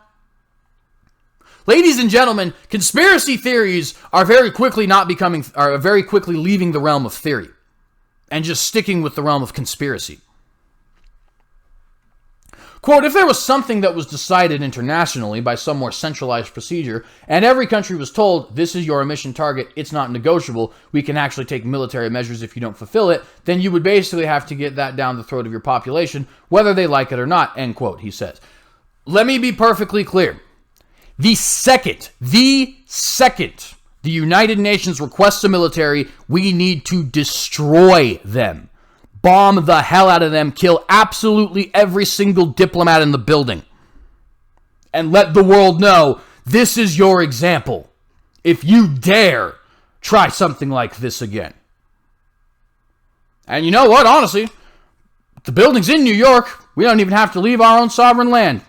Ladies and gentlemen, conspiracy theories are very quickly leaving the realm of theory and just sticking with the realm of conspiracy. Quote, if there was something that was decided internationally by some more centralized procedure, and every country was told, this is your emission target, it's not negotiable, we can actually take military measures if you don't fulfill it, then you would basically have to get that down the throat of your population, whether they like it or not, end quote, he says. Let me be perfectly clear. The second the United Nations requests a military, we need to destroy them. Bomb the hell out of them, kill absolutely every single diplomat in the building. And let the world know, this is your example. If you dare try something like this again. And you know what, honestly, the building's in New York. We don't even have to leave our own sovereign land.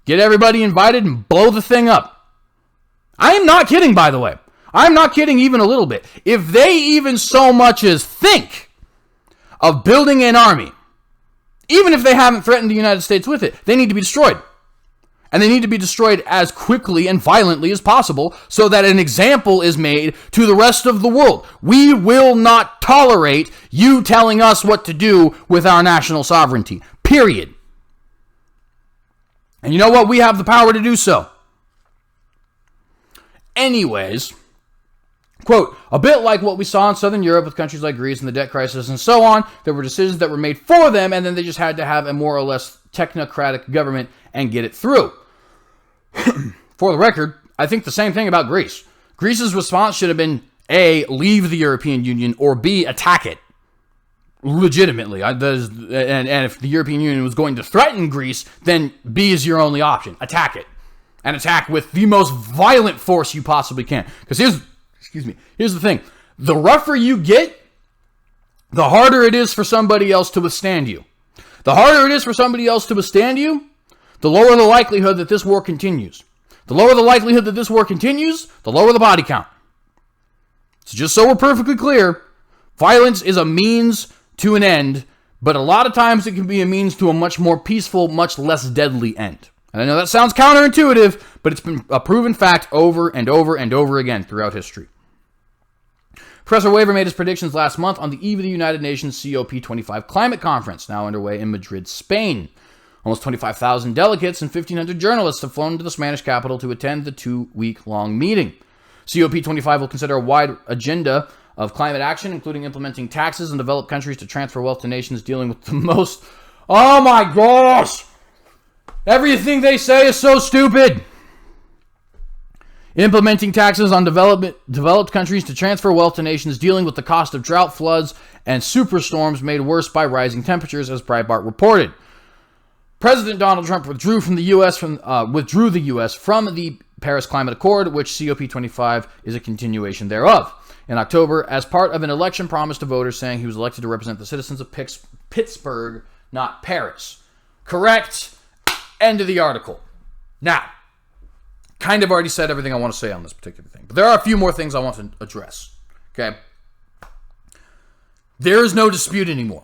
Get everybody invited and blow the thing up. I am not kidding, by the way. I'm not kidding even a little bit. If they even so much as think of building an army, even if they haven't threatened the United States with it, they need to be destroyed. And they need to be destroyed as quickly and violently as possible so that an example is made to the rest of the world. We will not tolerate you telling us what to do with our national sovereignty. Period. And you know what? We have the power to do so. Anyways, Quote, a bit like what we saw in Southern Europe with countries like Greece and the debt crisis and so on, there were decisions that were made for them, and then they just had to have a more or less technocratic government and get it through. For the record, I think the same thing about Greece. Greece's response should have been, A, leave the European Union, or B, attack it. Legitimately. And if the European Union was going to threaten Greece, then B is your only option. Attack it. And attack with the most violent force you possibly can. Because here's the thing. The rougher you get, the harder it is for somebody else to withstand you. The harder it is for somebody else to withstand you, the lower the likelihood that this war continues. The lower the likelihood that this war continues, the lower the body count. So just so we're perfectly clear, violence is a means to an end, but a lot of times it can be a means to a much more peaceful, much less deadly end. And I know that sounds counterintuitive, but it's been a proven fact over and over and over again throughout history. Professor Waver made his predictions last month on the eve of the United Nations COP25 climate conference, now underway in Madrid, Spain. Almost 25,000 delegates and 1,500 journalists have flown to the Spanish capital to attend the 2-week-long meeting. COP25 will consider a wide agenda of climate action, including implementing taxes in developed countries to transfer wealth to nations dealing with the most... Oh my gosh! Everything they say is so stupid! Implementing taxes on developed countries to transfer wealth to nations dealing with the cost of drought, floods, and superstorms made worse by rising temperatures, as Breitbart reported. President Donald Trump withdrew the U.S. from the Paris Climate Accord, which COP25 is a continuation thereof. In October, as part of an election promise to voters, saying he was elected to represent the citizens of Pittsburgh, not Paris. Correct. End of the article. Now, kind of already said everything I want to say on this particular thing, but there are a few more things I want to address. Okay? There is no dispute anymore.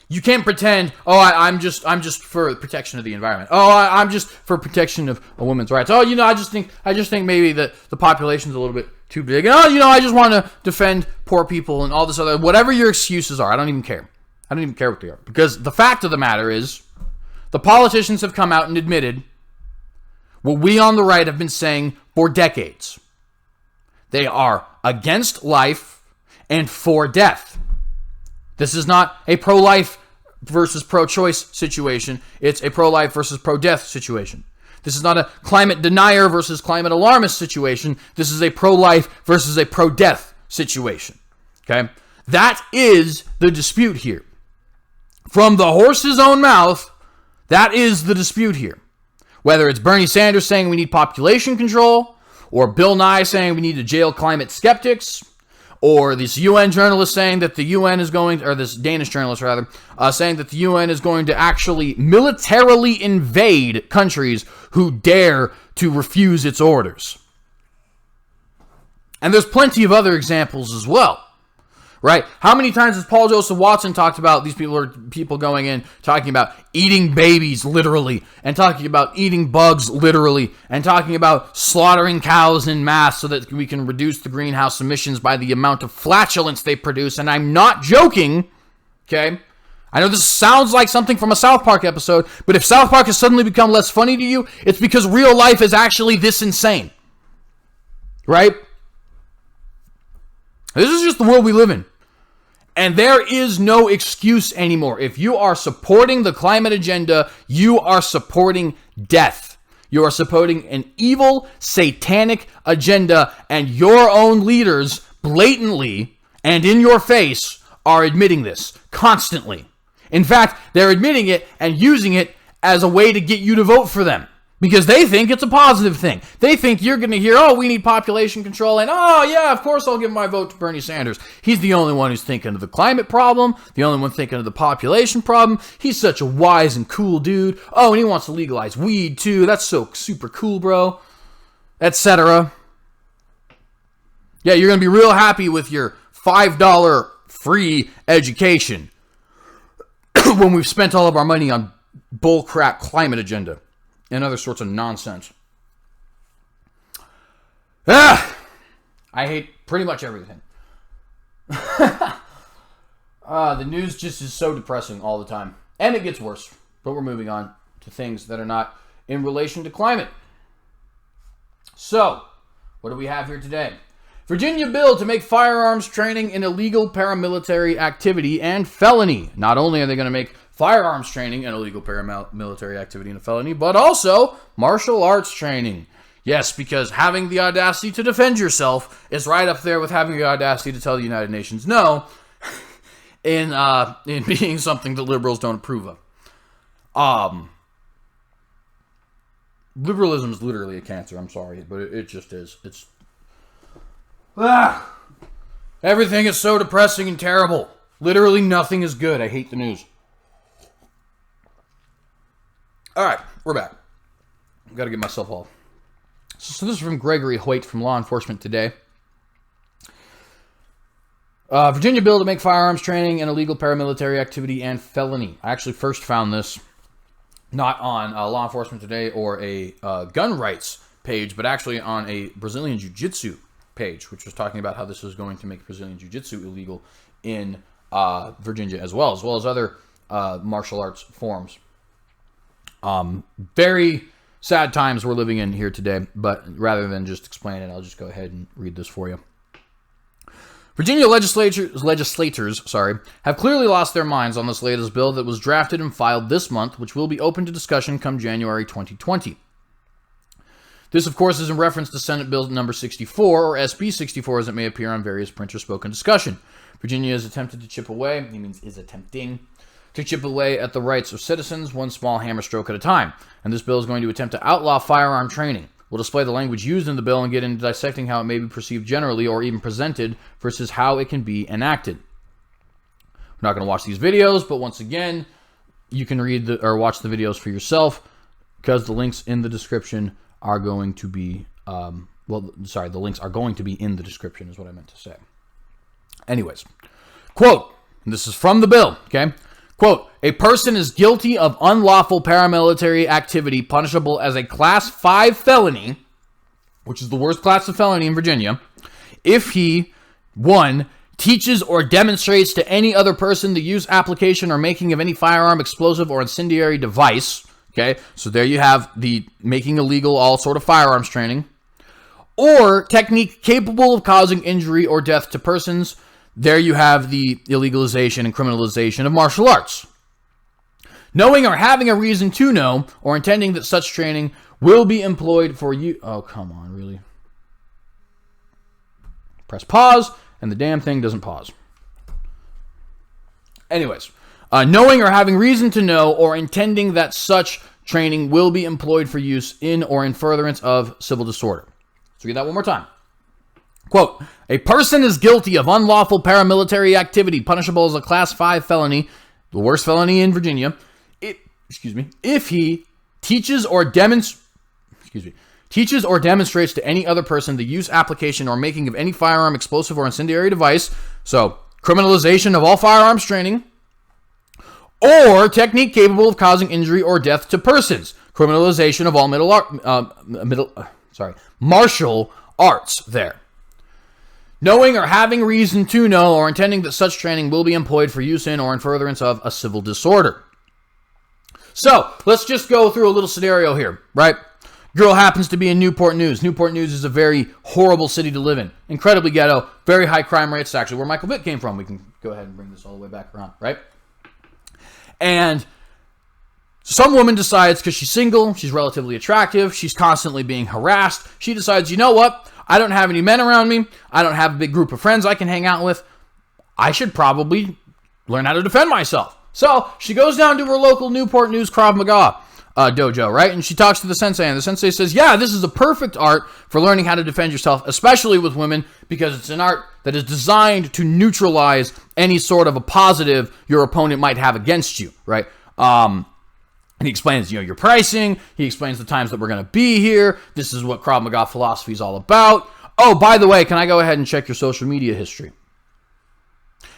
You can't pretend, I'm just for protection of the environment. I'm just for protection of a woman's rights. I just think maybe that the population's a little bit too big. And I just want to defend poor people and all this other, whatever your excuses are. I don't even care. I don't even care what they are. Because the fact of the matter is, the politicians have come out and admitted what we on the right have been saying for decades. They are against life and for death. This is not a pro-life versus pro-choice situation. It's a pro-life versus pro-death situation. This is not a climate denier versus climate alarmist situation. This is a pro-life versus a pro-death situation. Okay? That is the dispute here. From the horse's own mouth, that is the dispute here. Whether it's Bernie Sanders saying we need population control, or Bill Nye saying we need to jail climate skeptics, or this UN journalist saying that the UN is going, or this Danish journalist rather, saying that the UN is going to actually militarily invade countries who dare to refuse its orders. And there's plenty of other examples as well. Right? How many times has Paul Joseph Watson talked about these people going in, talking about eating babies literally, and talking about eating bugs literally, and talking about slaughtering cows in mass so that we can reduce the greenhouse emissions by the amount of flatulence they produce? And I'm not joking, okay? I know this sounds like something from a South Park episode, but if South Park has suddenly become less funny to you, it's because real life is actually this insane. Right? This is just the world we live in. And there is no excuse anymore. If you are supporting the climate agenda, you are supporting death. You are supporting an evil, satanic agenda, and your own leaders blatantly and in your face are admitting this constantly. In fact, they're admitting it and using it as a way to get you to vote for them. Because they think it's a positive thing. They think you're going to hear, we need population control, and yeah, of course I'll give my vote to Bernie Sanders. He's the only one who's thinking of the climate problem, the only one thinking of the population problem. He's such a wise and cool dude. And he wants to legalize weed too. That's so super cool, bro. Etc. Yeah, you're going to be real happy with your $5 free education when we've spent all of our money on bullcrap climate agenda and other sorts of nonsense. I hate pretty much everything. The news just is so depressing all the time. And it gets worse. But we're moving on to things that are not in relation to climate. So, what do we have here today? Virginia bill to make firearms training an illegal paramilitary activity and felony. Not only are they going to make firearms training an illegal paramilitary activity and a felony, but also martial arts training. Yes, because having the audacity to defend yourself is right up there with having the audacity to tell the United Nations no in being something that liberals don't approve of. Liberalism is literally a cancer. I'm sorry, but it just is. Everything is so depressing and terrible. Literally nothing is good. I hate the news. All right, we're back. I've got to get myself off. So this is from Gregory Hoyt from Law Enforcement Today. Virginia bill to make firearms training an illegal paramilitary activity and felony. I actually first found this not on Law Enforcement Today or a gun rights page, but actually on a Brazilian Jiu-Jitsu page, which was talking about how this is going to make Brazilian Jiu-Jitsu illegal in Virginia as well as other martial arts forms. Very sad times we're living in here today, but rather than just explain it, I'll just go ahead and read this for you. Virginia legislators have clearly lost their minds on this latest bill that was drafted and filed this month, which will be open to discussion come January 2020. This, of course, is in reference to Senate Bill number 64, or SB 64, as it may appear on various printer-spoken discussion. Virginia is attempting to chip away at the rights of citizens, one small hammer stroke at a time. And this bill is going to attempt to outlaw firearm training. We'll display the language used in the bill and get into dissecting how it may be perceived generally or even presented versus how it can be enacted. We're not going to watch these videos, but once again, you can read or watch the videos for yourself because the links in the description are going to be, the links are going to be in the description is what I meant to say. Anyways, quote, and this is from the bill, okay? Quote, a person is guilty of unlawful paramilitary activity punishable as a Class 5 felony, which is the worst class of felony in Virginia, if he, 1, teaches or demonstrates to any other person the use, application, or making of any firearm, explosive, or incendiary device. Okay, so there you have the making illegal all sort of firearms training. Or technique capable of causing injury or death to persons. There you have the illegalization and criminalization of martial arts. Knowing or having a reason to know or intending that such training will be employed for you. Oh, come on, really? Press pause, and the damn thing doesn't pause. Anyways, knowing or having reason to know or intending that such training will be employed for use in or in furtherance of civil disorder. So read that one more time. Quote, a person is guilty of unlawful paramilitary activity punishable as a Class 5 felony, the worst felony in Virginia, if he teaches or demonstrates to any other person the use, application, or making of any firearm, explosive, or incendiary device, so criminalization of all firearms training, or technique capable of causing injury or death to persons, criminalization of all martial arts there. Knowing or having reason to know or intending that such training will be employed for use in or in furtherance of a civil disorder. So, let's just go through a little scenario here, right? Girl happens to be in Newport News. Newport News is a very horrible city to live in. Incredibly ghetto, very high crime rates. It's actually where Michael Vick came from. We can go ahead and bring this all the way back around, right? And some woman decides, because she's single, she's relatively attractive, she's constantly being harassed, she decides, you know what? I don't have any men around me. I don't have a big group of friends I can hang out with. I should probably learn how to defend myself. So she goes down to her local Newport News Krav Maga dojo, right? And she talks to the sensei, and the sensei says, yeah, this is a perfect art for learning how to defend yourself, especially with women, because it's an art that is designed to neutralize any sort of a positive your opponent might have against you, right? And he explains, your pricing. He explains the times that we're going to be here. This is what Krav Maga philosophy is all about. Oh, by the way, can I go ahead and check your social media history?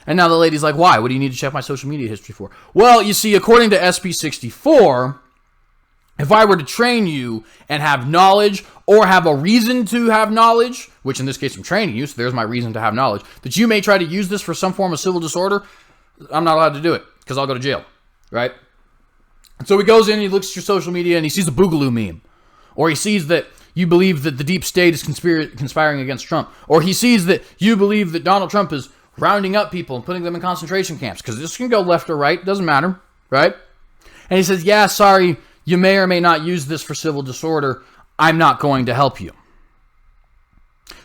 And now the lady's like, why? What do you need to check my social media history for? Well, you see, according to SB 64, if I were to train you and have knowledge or have a reason to have knowledge, which in this case I'm training you, so there's my reason to have knowledge, that you may try to use this for some form of civil disorder, I'm not allowed to do it because I'll go to jail, right? And so he goes in, he looks at your social media, and he sees a Boogaloo meme. Or he sees that you believe that the deep state is conspiring against Trump. Or he sees that you believe that Donald Trump is rounding up people and putting them in concentration camps. Because this can go left or right. Doesn't matter. Right? And he says, yeah, sorry, you may or may not use this for civil disorder. I'm not going to help you.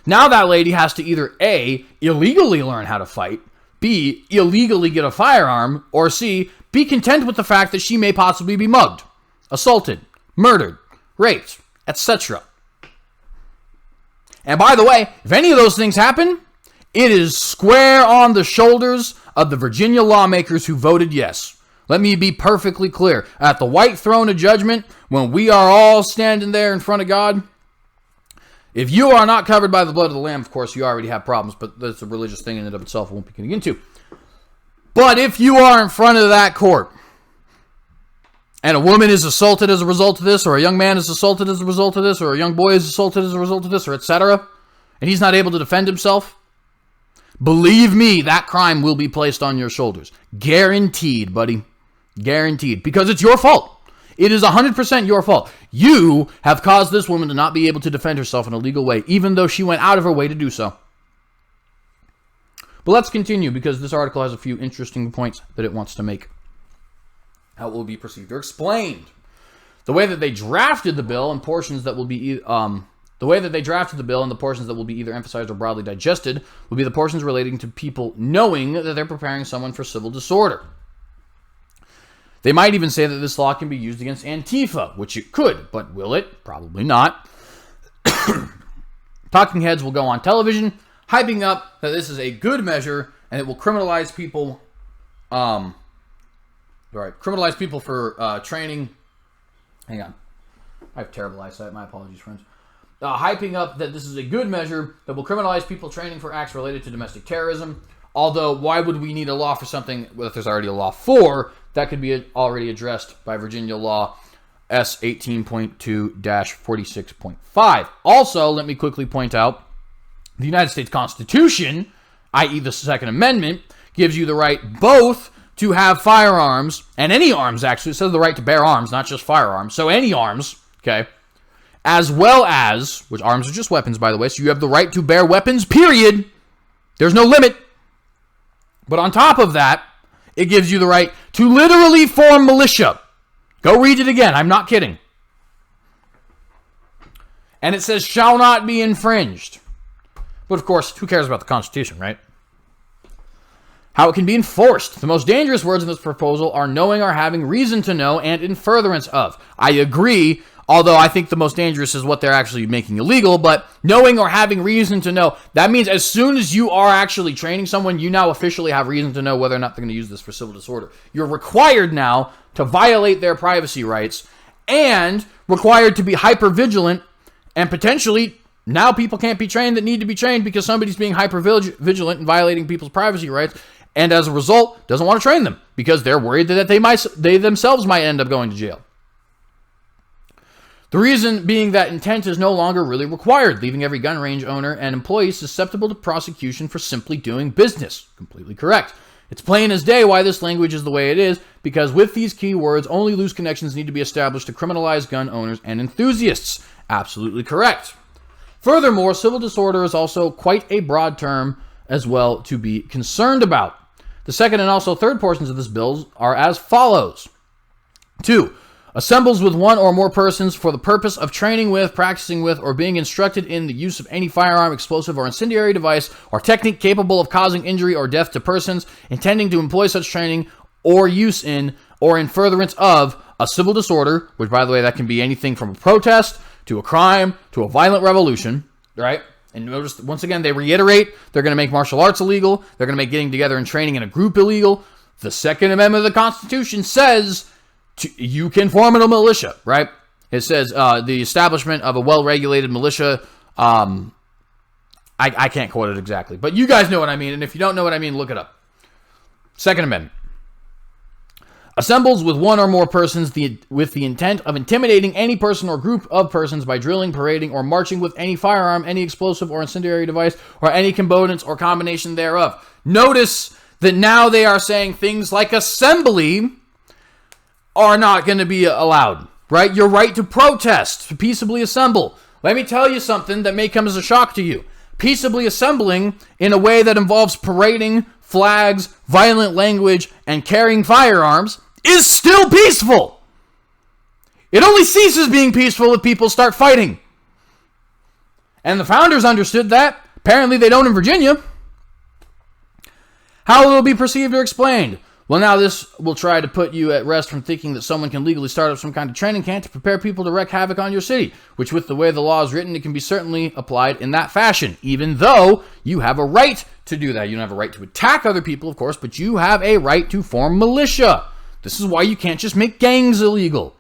Now that lady has to either A, illegally learn how to fight, B, illegally get a firearm, or C, be content with the fact that she may possibly be mugged, assaulted, murdered, raped, etc. And by the way, if any of those things happen, it is square on the shoulders of the Virginia lawmakers who voted yes. Let me be perfectly clear. At the white throne of judgment, when we are all standing there in front of God, if you are not covered by the blood of the Lamb, of course, you already have problems, but that's a religious thing in and of itself I won't be getting into. But if you are in front of that court, and a woman is assaulted as a result of this, or a young man is assaulted as a result of this, or a young boy is assaulted as a result of this, or etc., and he's not able to defend himself, believe me, that crime will be placed on your shoulders. Guaranteed, buddy. Guaranteed. Because it's your fault. It is 100% your fault. You have caused this woman to not be able to defend herself in a legal way, even though she went out of her way to do so. But let's continue, because this article has a few interesting points that it wants to make. How it will be perceived or explained. The way that they drafted the bill and portions that will be the way that they drafted the bill and the portions that will be either emphasized or broadly digested will be the portions relating to people knowing that they're preparing someone for civil disorder. They might even say that this law can be used against Antifa, which it could, but will it? Probably not. Talking heads will go on television, hyping up that this is a good measure and it will criminalize people. Criminalize people for training. Hang on, I have terrible eyesight. My apologies, friends. Hyping up that this is a good measure that will criminalize people training for acts related to domestic terrorism. Although, why would we need a law for something if there's already a law for? That could be already addressed by Virginia law S 18.2-46.5. Also, let me quickly point out, the United States Constitution, i.e. the Second Amendment, gives you the right both to have firearms, and any arms actually. It says the right to bear arms, not just firearms. So any arms, okay, as well as, which arms are just weapons, by the way, so you have the right to bear weapons, period. There's no limit. But on top of that, it gives you the right to literally form militia. Go read it again. I'm not kidding. And it says shall not be infringed. But of course, who cares about the Constitution, right? How it can be enforced. The most dangerous words in this proposal are knowing or having reason to know and in furtherance of. I agree, although I think the most dangerous is what they're actually making illegal, but knowing or having reason to know, that means as soon as you are actually training someone, you now officially have reason to know whether or not they're going to use this for civil disorder. You're required now to violate their privacy rights and required to be hyper-vigilant, and potentially now people can't be trained that need to be trained because somebody's being hyper-vigilant and violating people's privacy rights, and as a result, doesn't want to train them because they're worried that they themselves might end up going to jail. The reason being that intent is no longer really required, leaving every gun range owner and employee susceptible to prosecution for simply doing business. Completely correct. It's plain as day why this language is the way it is, because with these key words, only loose connections need to be established to criminalize gun owners and enthusiasts. Absolutely correct. Furthermore, civil disorder is also quite a broad term as well to be concerned about. The second and also third portions of this bill are as follows. 2. Assembles with one or more persons for the purpose of training with, practicing with, or being instructed in the use of any firearm, explosive, or incendiary device, or technique capable of causing injury or death to persons intending to employ such training or use in, or in furtherance of, a civil disorder, which, by the way, that can be anything from a protest, to a crime, to a violent revolution, right? And notice, once again, they reiterate, they're going to make martial arts illegal, they're going to make getting together and training in a group illegal. The Second Amendment of the Constitution says you can form a militia, right? It says the establishment of a well-regulated militia. I can't quote it exactly, but you guys know what I mean, and if you don't know what I mean, look it up. Second Amendment. Assembles with one or more persons with the intent of intimidating any person or group of persons by drilling, parading, or marching with any firearm, any explosive or incendiary device, or any components or combination thereof. Notice that now they are saying things like assembly are not going to be allowed, right? Your right to protest, to peaceably assemble. Let me tell you something that may come as a shock to you. Peaceably assembling in a way that involves parading, flags, violent language, and carrying firearms is still peaceful. It only ceases being peaceful if people start fighting. And the founders understood that. Apparently they don't in Virginia. How will it be perceived or explained? Well, now this will try to put you at rest from thinking that someone can legally start up some kind of training camp to prepare people to wreak havoc on your city, which with the way the law is written, it can be certainly applied in that fashion, even though you have a right to do that. You don't have a right to attack other people, of course, but you have a right to form militia. This is why you can't just make gangs illegal.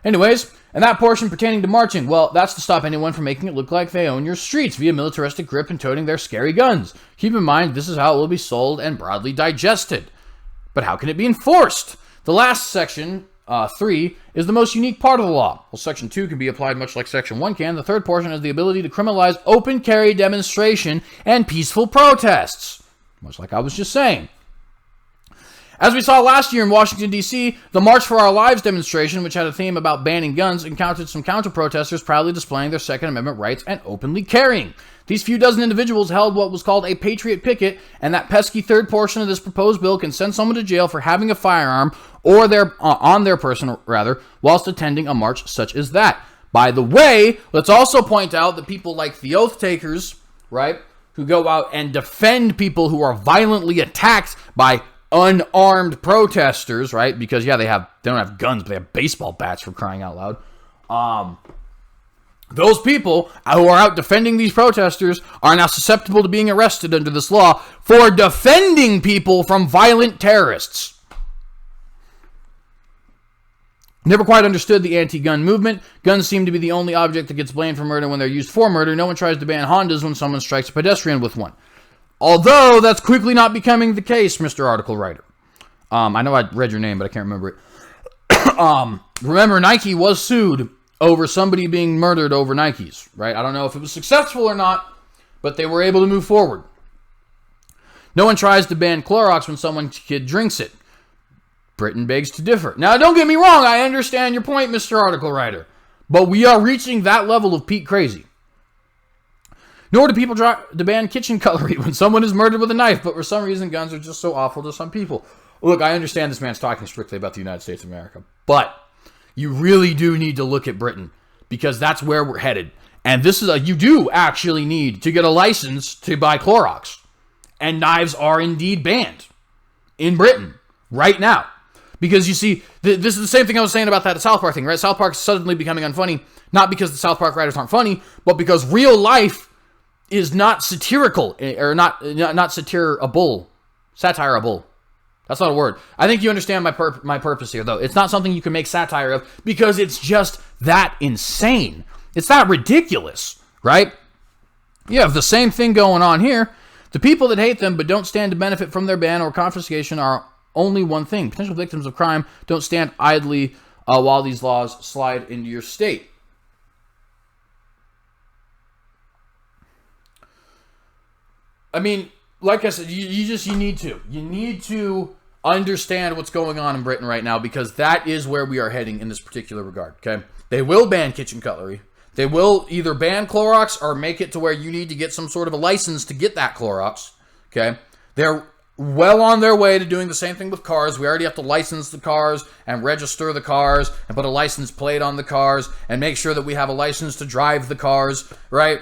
Anyways, and that portion pertaining to marching, well, that's to stop anyone from making it look like they own your streets via militaristic grip and toting their scary guns. Keep in mind, this is how it will be sold and broadly digested. But how can it be enforced? The last section, 3, is the most unique part of the law. Well, Section 2 can be applied much like Section 1 can. The third portion has the ability to criminalize open carry demonstration and peaceful protests. Much like I was just saying. As we saw last year in Washington, D.C., the March for Our Lives demonstration, which had a theme about banning guns, encountered some counter-protesters proudly displaying their Second Amendment rights and openly carrying. These few dozen individuals held what was called a patriot picket, and that pesky third portion of this proposed bill can send someone to jail for having a firearm or on their person, whilst attending a march such as that. By the way, let's also point out that people like the oath takers, right, who go out and defend people who are violently attacked by unarmed protesters, right? Because they don't have guns, but they have baseball bats, for crying out loud. Those people who are out defending these protesters are now susceptible to being arrested under this law for defending people from violent terrorists. Never quite understood the anti-gun movement. Guns seem to be the only object that gets blamed for murder when they're used for murder. No one tries to ban Hondas when someone strikes a pedestrian with one. Although, that's quickly not becoming the case, Mr. Article Writer. I know I read your name, but I can't remember it. Remember, Nike was sued over somebody being murdered over Nikes, right? I don't know if it was successful or not, but they were able to move forward. No one tries to ban Clorox when someone's kid drinks it. Britain begs to differ. Now, don't get me wrong. I understand your point, Mr. Article Writer. But we are reaching that level of peak crazy. Nor do people try to ban kitchen cutlery when someone is murdered with a knife, but for some reason, guns are just so awful to some people. Look, I understand this man's talking strictly about the United States of America, but you really do need to look at Britain, because that's where we're headed. And this is you do actually need to get a license to buy Clorox. And knives are indeed banned in Britain right now. Because you see, this is the same thing I was saying about that South Park thing, right? South Park is suddenly becoming unfunny, not because the South Park writers aren't funny, but because real life is not satirical, or not satirable. That's not a word. I think you understand my purpose here, though. It's not something you can make satire of, because it's just that insane. It's that ridiculous, right? You have the same thing going on here. The people that hate them but don't stand to benefit from their ban or confiscation are only one thing. Potential victims of crime don't stand idly while these laws slide into your state. I mean, like I said, you need to. You need to understand what's going on in Britain right now, because that is where we are heading in this particular regard, okay? They will ban kitchen cutlery. They will either ban Clorox or make it to where you need to get some sort of a license to get that Clorox, okay? They're well on their way to doing the same thing with cars. We already have to license the cars and register the cars and put a license plate on the cars and make sure that we have a license to drive the cars, right?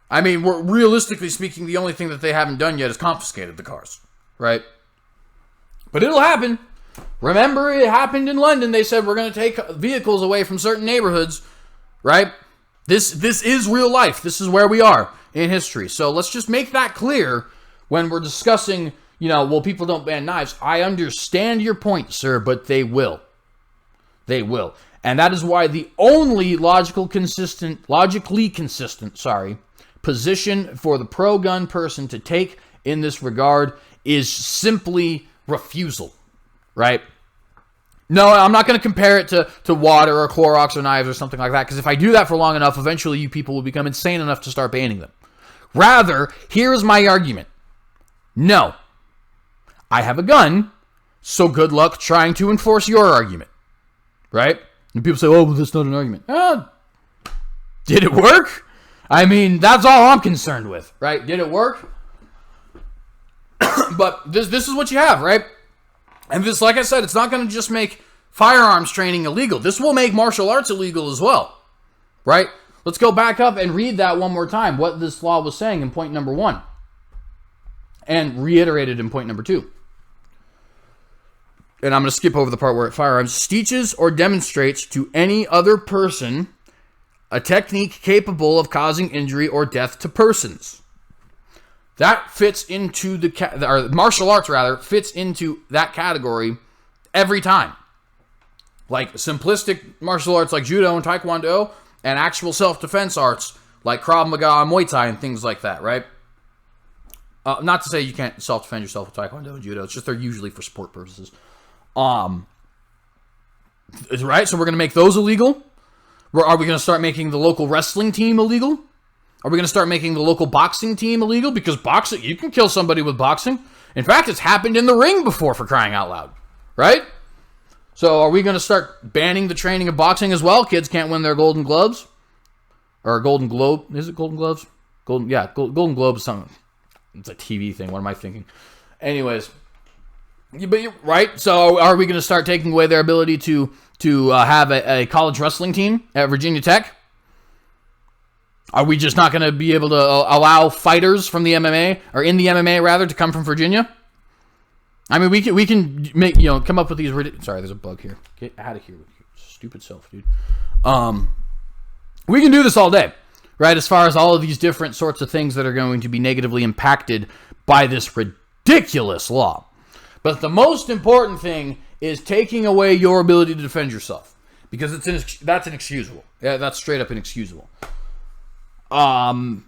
I mean, realistically speaking, the only thing that they haven't done yet is confiscated the cars, right? But it'll happen. Remember, it happened in London. They said, we're going to take vehicles away from certain neighborhoods, right? This is real life. This is where we are in history. So let's just make that clear when we're discussing, well, people don't ban knives. I understand your point, sir, but they will. They will. And that is why the only logically consistent, position for the pro-gun person to take in this regard is simply refusal, right? No, I'm not going to compare it to water or Clorox or knives or something like that, because if I do that for long enough, eventually you people will become insane enough to start banning them. Rather, here is my argument. No, I have a gun, so good luck trying to enforce your argument, right? And people say, oh, well, that's not an argument. Did it work? I mean, that's all I'm concerned with, right? Did it work? But this is what you have, right? And this, like I said, it's not going to just make firearms training illegal. This will make martial arts illegal as well, right? Let's go back up and read that one more time, what this law was saying in point number 1, and reiterated in point number 2. And I'm going to skip over the part where it firearms teaches or demonstrates to any other person a technique capable of causing injury or death to persons. That fits into or martial arts rather, fits into that category every time. Like simplistic martial arts like judo and taekwondo, and actual self-defense arts like Krav Maga and Muay Thai and things like that, right? Not to say you can't self-defend yourself with taekwondo and judo, it's just they're usually for sport purposes. Right, so we're going to make those illegal? Are we going to start making the local wrestling team illegal? Are we going to start making the local boxing team illegal? Because boxing, you can kill somebody with boxing. In fact, it's happened in the ring before, for crying out loud. Right? So are we going to start banning the training of boxing as well? Kids can't win their Golden Gloves? Or Golden Globe. Is it Golden Gloves? Golden Globe is something. It's a TV thing. What am I thinking? Anyways. But you're right. So are we going to start taking away their ability to have a college wrestling team at Virginia Tech? Are we just not going to be able to allow fighters from the MMA, or in the MMA rather, to come from Virginia? I mean, we can make, come up with these. Sorry, there's a bug here. Get out of here with your stupid self, dude. We can do this all day, right? As far as all of these different sorts of things that are going to be negatively impacted by this ridiculous law. But the most important thing is taking away your ability to defend yourself, because that's inexcusable. Yeah, that's straight up inexcusable. An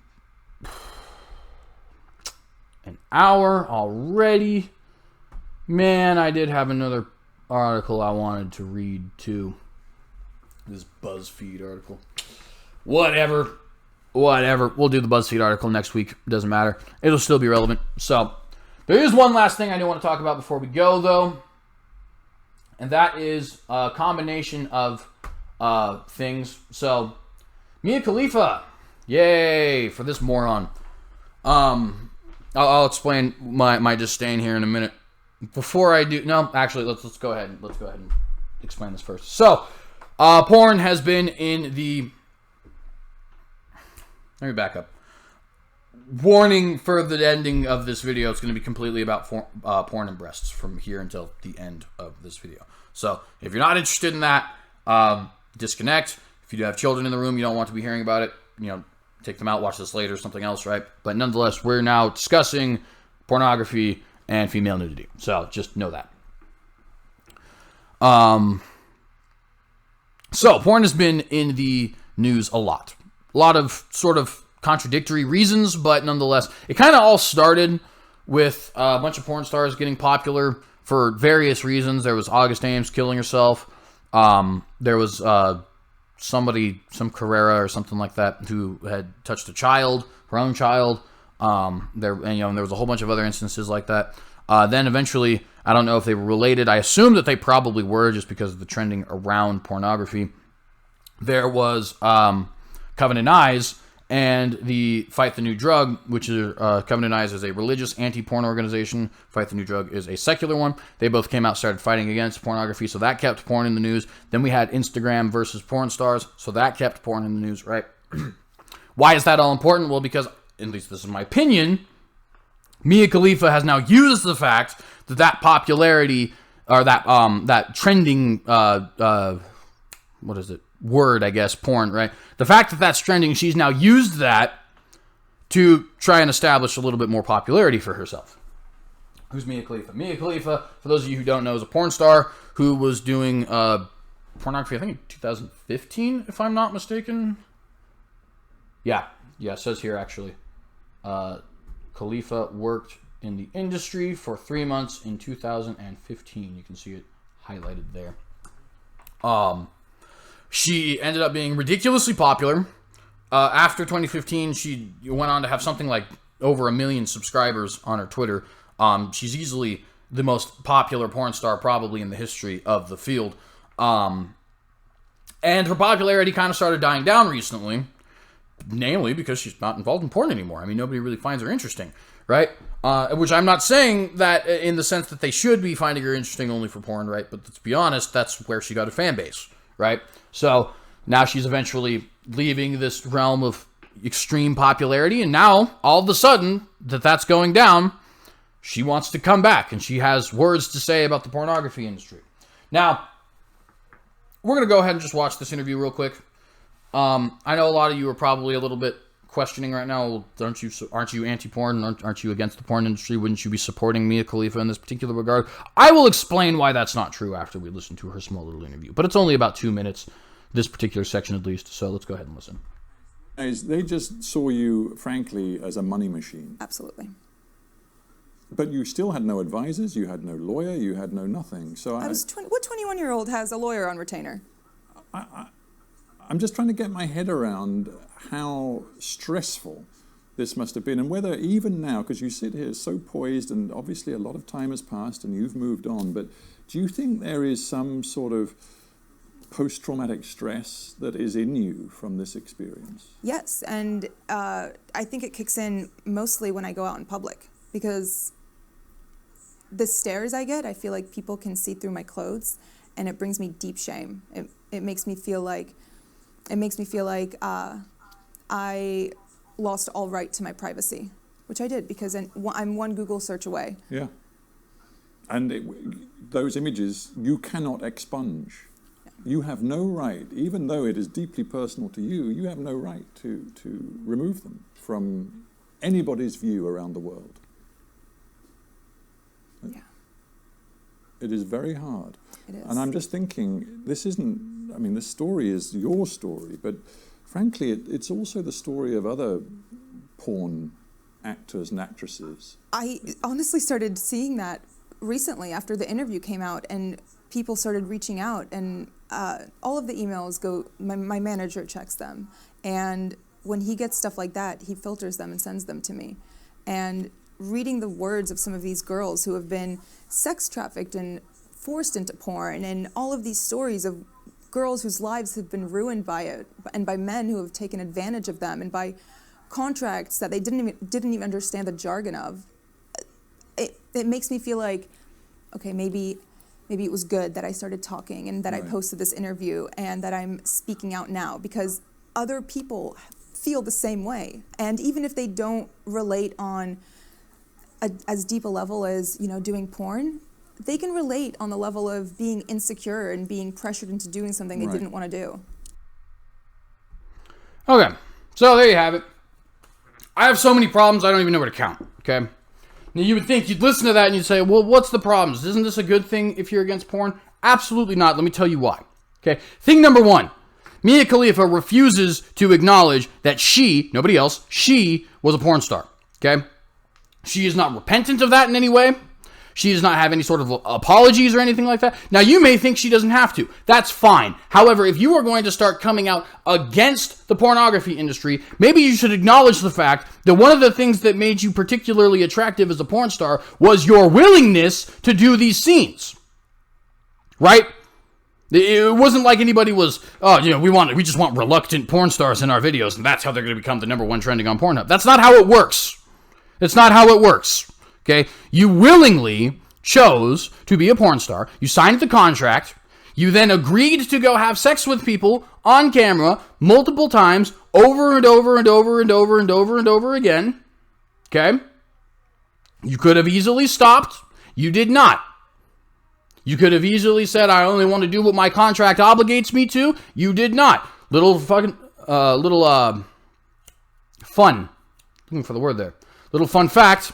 hour already. Man, I did have another article I wanted to read too. This BuzzFeed article. Whatever. We'll do the BuzzFeed article next week. It doesn't matter. It'll still be relevant. So, there is one last thing I do want to talk about before we go, though. And that is a combination of things. So, Mia Khalifa. Yay for this moron. I'll explain my disdain here in a minute. Before I do, no, actually, let's go ahead and explain this first. So, porn has been in the. Let me back up. Warning for the ending of this video, it's going to be completely about porn and breasts from here until the end of this video. So, if you're not interested in that, disconnect. If you do have children in the room, you don't want to be hearing about it, take them out, watch this later, something else, right? But nonetheless, we're now discussing pornography and female nudity. So, just know that. So, porn has been in the news a lot. A lot of sort of contradictory reasons, but nonetheless, it kind of all started with a bunch of porn stars getting popular for various reasons. There was August Ames killing herself. There was some Carrera or something like that who had touched a child, her own child. There was a whole bunch of other instances like that. Then eventually, I don't know if they were related. I assume that they probably were, just because of the trending around pornography. There was Covenant Eyes and the Fight the New Drug, which is Covenant Eyes is a religious anti-porn organization. Fight the New Drug is a secular one. They both came out, started fighting against pornography, so that kept porn in the news. Then we had Instagram versus porn stars, so that kept porn in the news, right? Why is that all important? Well, because, at least this is my opinion, Mia Khalifa has now used the fact that popularity, or that trending, word, I guess, porn, right? The fact that that's trending, she's now used that to try and establish a little bit more popularity for herself. Who's Mia Khalifa? Mia Khalifa, for those of you who don't know, is a porn star who was doing pornography, I think in 2015, if I'm not mistaken. Yeah, it says here, actually. Khalifa worked in the industry for 3 months in 2015. You can see it highlighted there. She ended up being ridiculously popular. After 2015, she went on to have something like over 1 million subscribers on her Twitter. She's easily the most popular porn star probably in the history of the field. And her popularity kind of started dying down recently, namely because she's not involved in porn anymore. I mean, nobody really finds her interesting, right? Which I'm not saying that in the sense that they should be finding her interesting only for porn, right? But let's be honest, that's where she got a fan base, right? So now she's eventually leaving this realm of extreme popularity, and now, all of a sudden, that's going down, she wants to come back, and she has words to say about the pornography industry. Now, we're going to go ahead and just watch this interview real quick. I know a lot of you are probably a little bit questioning right now, well, aren't you anti-porn? Aren't you against the porn industry? Wouldn't you be supporting Mia Khalifa in this particular regard? I will explain why that's not true after we listen to her small little interview. But it's only about 2 minutes, this particular section at least, so let's go ahead and listen. They just saw you, frankly, as a money machine. Absolutely. But you still had no advisors, you had no lawyer, you had no nothing. So what 21-year-old has a lawyer on retainer? I'm just trying to get my head around how stressful this must have been, and whether even now, because you sit here so poised, and obviously a lot of time has passed and you've moved on, but do you think there is some sort of post-traumatic stress that is in you from this experience? Yes, and I think it kicks in mostly when I go out in public, because the stares I get, I feel like people can see through my clothes, and it brings me deep shame. It makes me feel like I lost all right to my privacy, which I did, because I'm one Google search away. Yeah. And those images you cannot expunge. Yeah. You have no right, even though it is deeply personal to you, you have no right to remove them from anybody's view around the world. Yeah. It is very hard. It is. And I'm just thinking, this story is your story, but frankly, it's also the story of other porn actors and actresses. I honestly started seeing that recently after the interview came out, and people started reaching out, and all of the emails my manager checks them, and when he gets stuff like that, he filters them and sends them to me. And reading the words of some of these girls who have been sex trafficked and forced into porn, and all of these stories of girls whose lives have been ruined by it, and by men who have taken advantage of them, and by contracts that they didn't even understand the jargon of, it makes me feel like, okay, maybe it was good that I started talking, and that I posted this interview, and that I'm speaking out now, because other people feel the same way. And even if they don't relate on as deep a level as, doing porn, they can relate on the level of being insecure and being pressured into doing something they didn't want to do. Okay, so there you have it. I have so many problems, I don't even know where to count, okay? Now, you would think, you'd listen to that and you'd say, well, what's the problems? Isn't this a good thing if you're against porn? Absolutely not. Let me tell you why. Okay, thing number one, Mia Khalifa refuses to acknowledge that nobody else, she was a porn star, okay? She is not repentant of that in any way. She does not have any sort of apologies or anything like that. Now, you may think she doesn't have to. That's fine. However, if you are going to start coming out against the pornography industry, maybe you should acknowledge the fact that one of the things that made you particularly attractive as a porn star was your willingness to do these scenes. Right? It wasn't like anybody was, we just want reluctant porn stars in our videos, and that's how they're going to become the #1 trending on Pornhub. That's not how it works. It's not how it works. Okay, you willingly chose to be a porn star. You signed the contract. You then agreed to go have sex with people on camera multiple times, over and over and over and over and over and over again. Okay? You could have easily stopped. You did not. You could have easily said, I only want to do what my contract obligates me to. You did not. Fun. Looking for the word there. Little fun fact.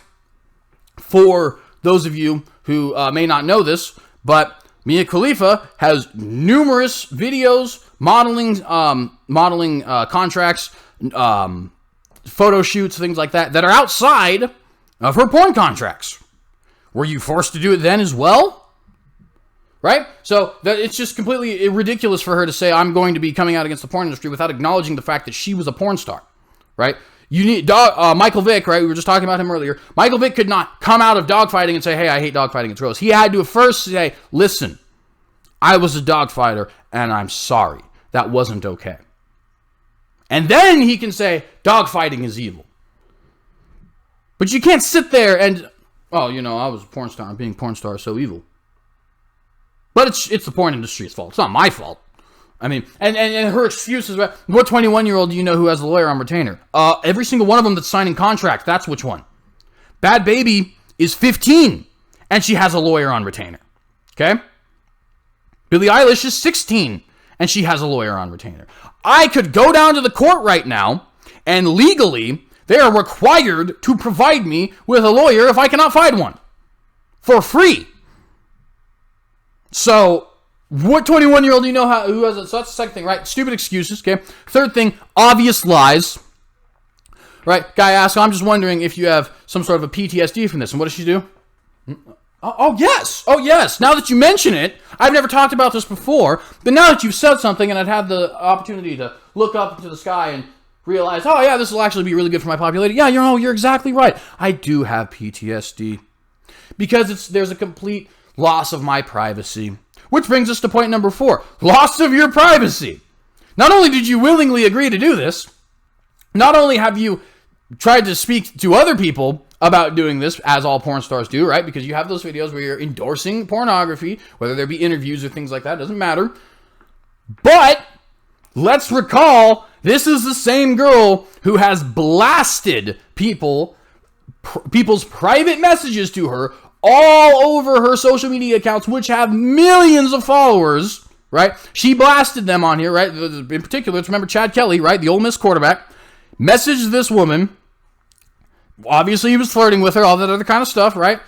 For those of you who may not know this, but Mia Khalifa has numerous videos, modeling contracts, photo shoots, things like that are outside of her porn contracts. Were you forced to do it then as well? Right? So it's just completely ridiculous for her to say, I'm going to be coming out against the porn industry without acknowledging the fact that she was a porn star. Right? You need Michael Vick, right? We were just talking about him earlier. Michael Vick could not come out of dogfighting and say, hey, I hate dogfighting, it's gross. He had to first say, listen, I was a dogfighter and I'm sorry. that wasn't okay. And then he can say, dogfighting is evil. But you can't sit there and, oh, you know, I was a porn star, and being a porn star is so evil. But it's the porn industry's fault. It's not my fault. I mean, and her excuse is, what 21-year-old do you know who has a lawyer on retainer? Every single one of them that's signing contracts, that's which one. Bad Baby is 15, and she has a lawyer on retainer. Okay? Billie Eilish is 16, and she has a lawyer on retainer. I could go down to the court right now, and legally, they are required to provide me with a lawyer if I cannot find one. For free. So, what 21-year-old do you know who has it? So that's the second thing, right? Stupid excuses, okay? Third thing, obvious lies. Right? Guy asks, I'm just wondering if you have some sort of a PTSD from this. And what does she do? Oh, yes. Oh, yes. Now that you mention it, I've never talked about this before, but now that you've said something and I've had the opportunity to look up into the sky and realize, oh, yeah, this will actually be really good for my popularity. Yeah, you're exactly right. I do have PTSD because there's a complete loss of my privacy. Which brings us to point number 4. Loss of your privacy. Not only did you willingly agree to do this, not only have you tried to speak to other people about doing this, as all porn stars do, right? Because you have those videos where you're endorsing pornography, whether there be interviews or things like that, doesn't matter. But let's recall, this is the same girl who has blasted people's private messages to her all over her social media accounts, which have millions of followers, right? She blasted them on here, right? In particular, let's remember Chad Kelly, right? The Ole Miss quarterback, messaged this woman. Obviously, he was flirting with her, all that other kind of stuff, right?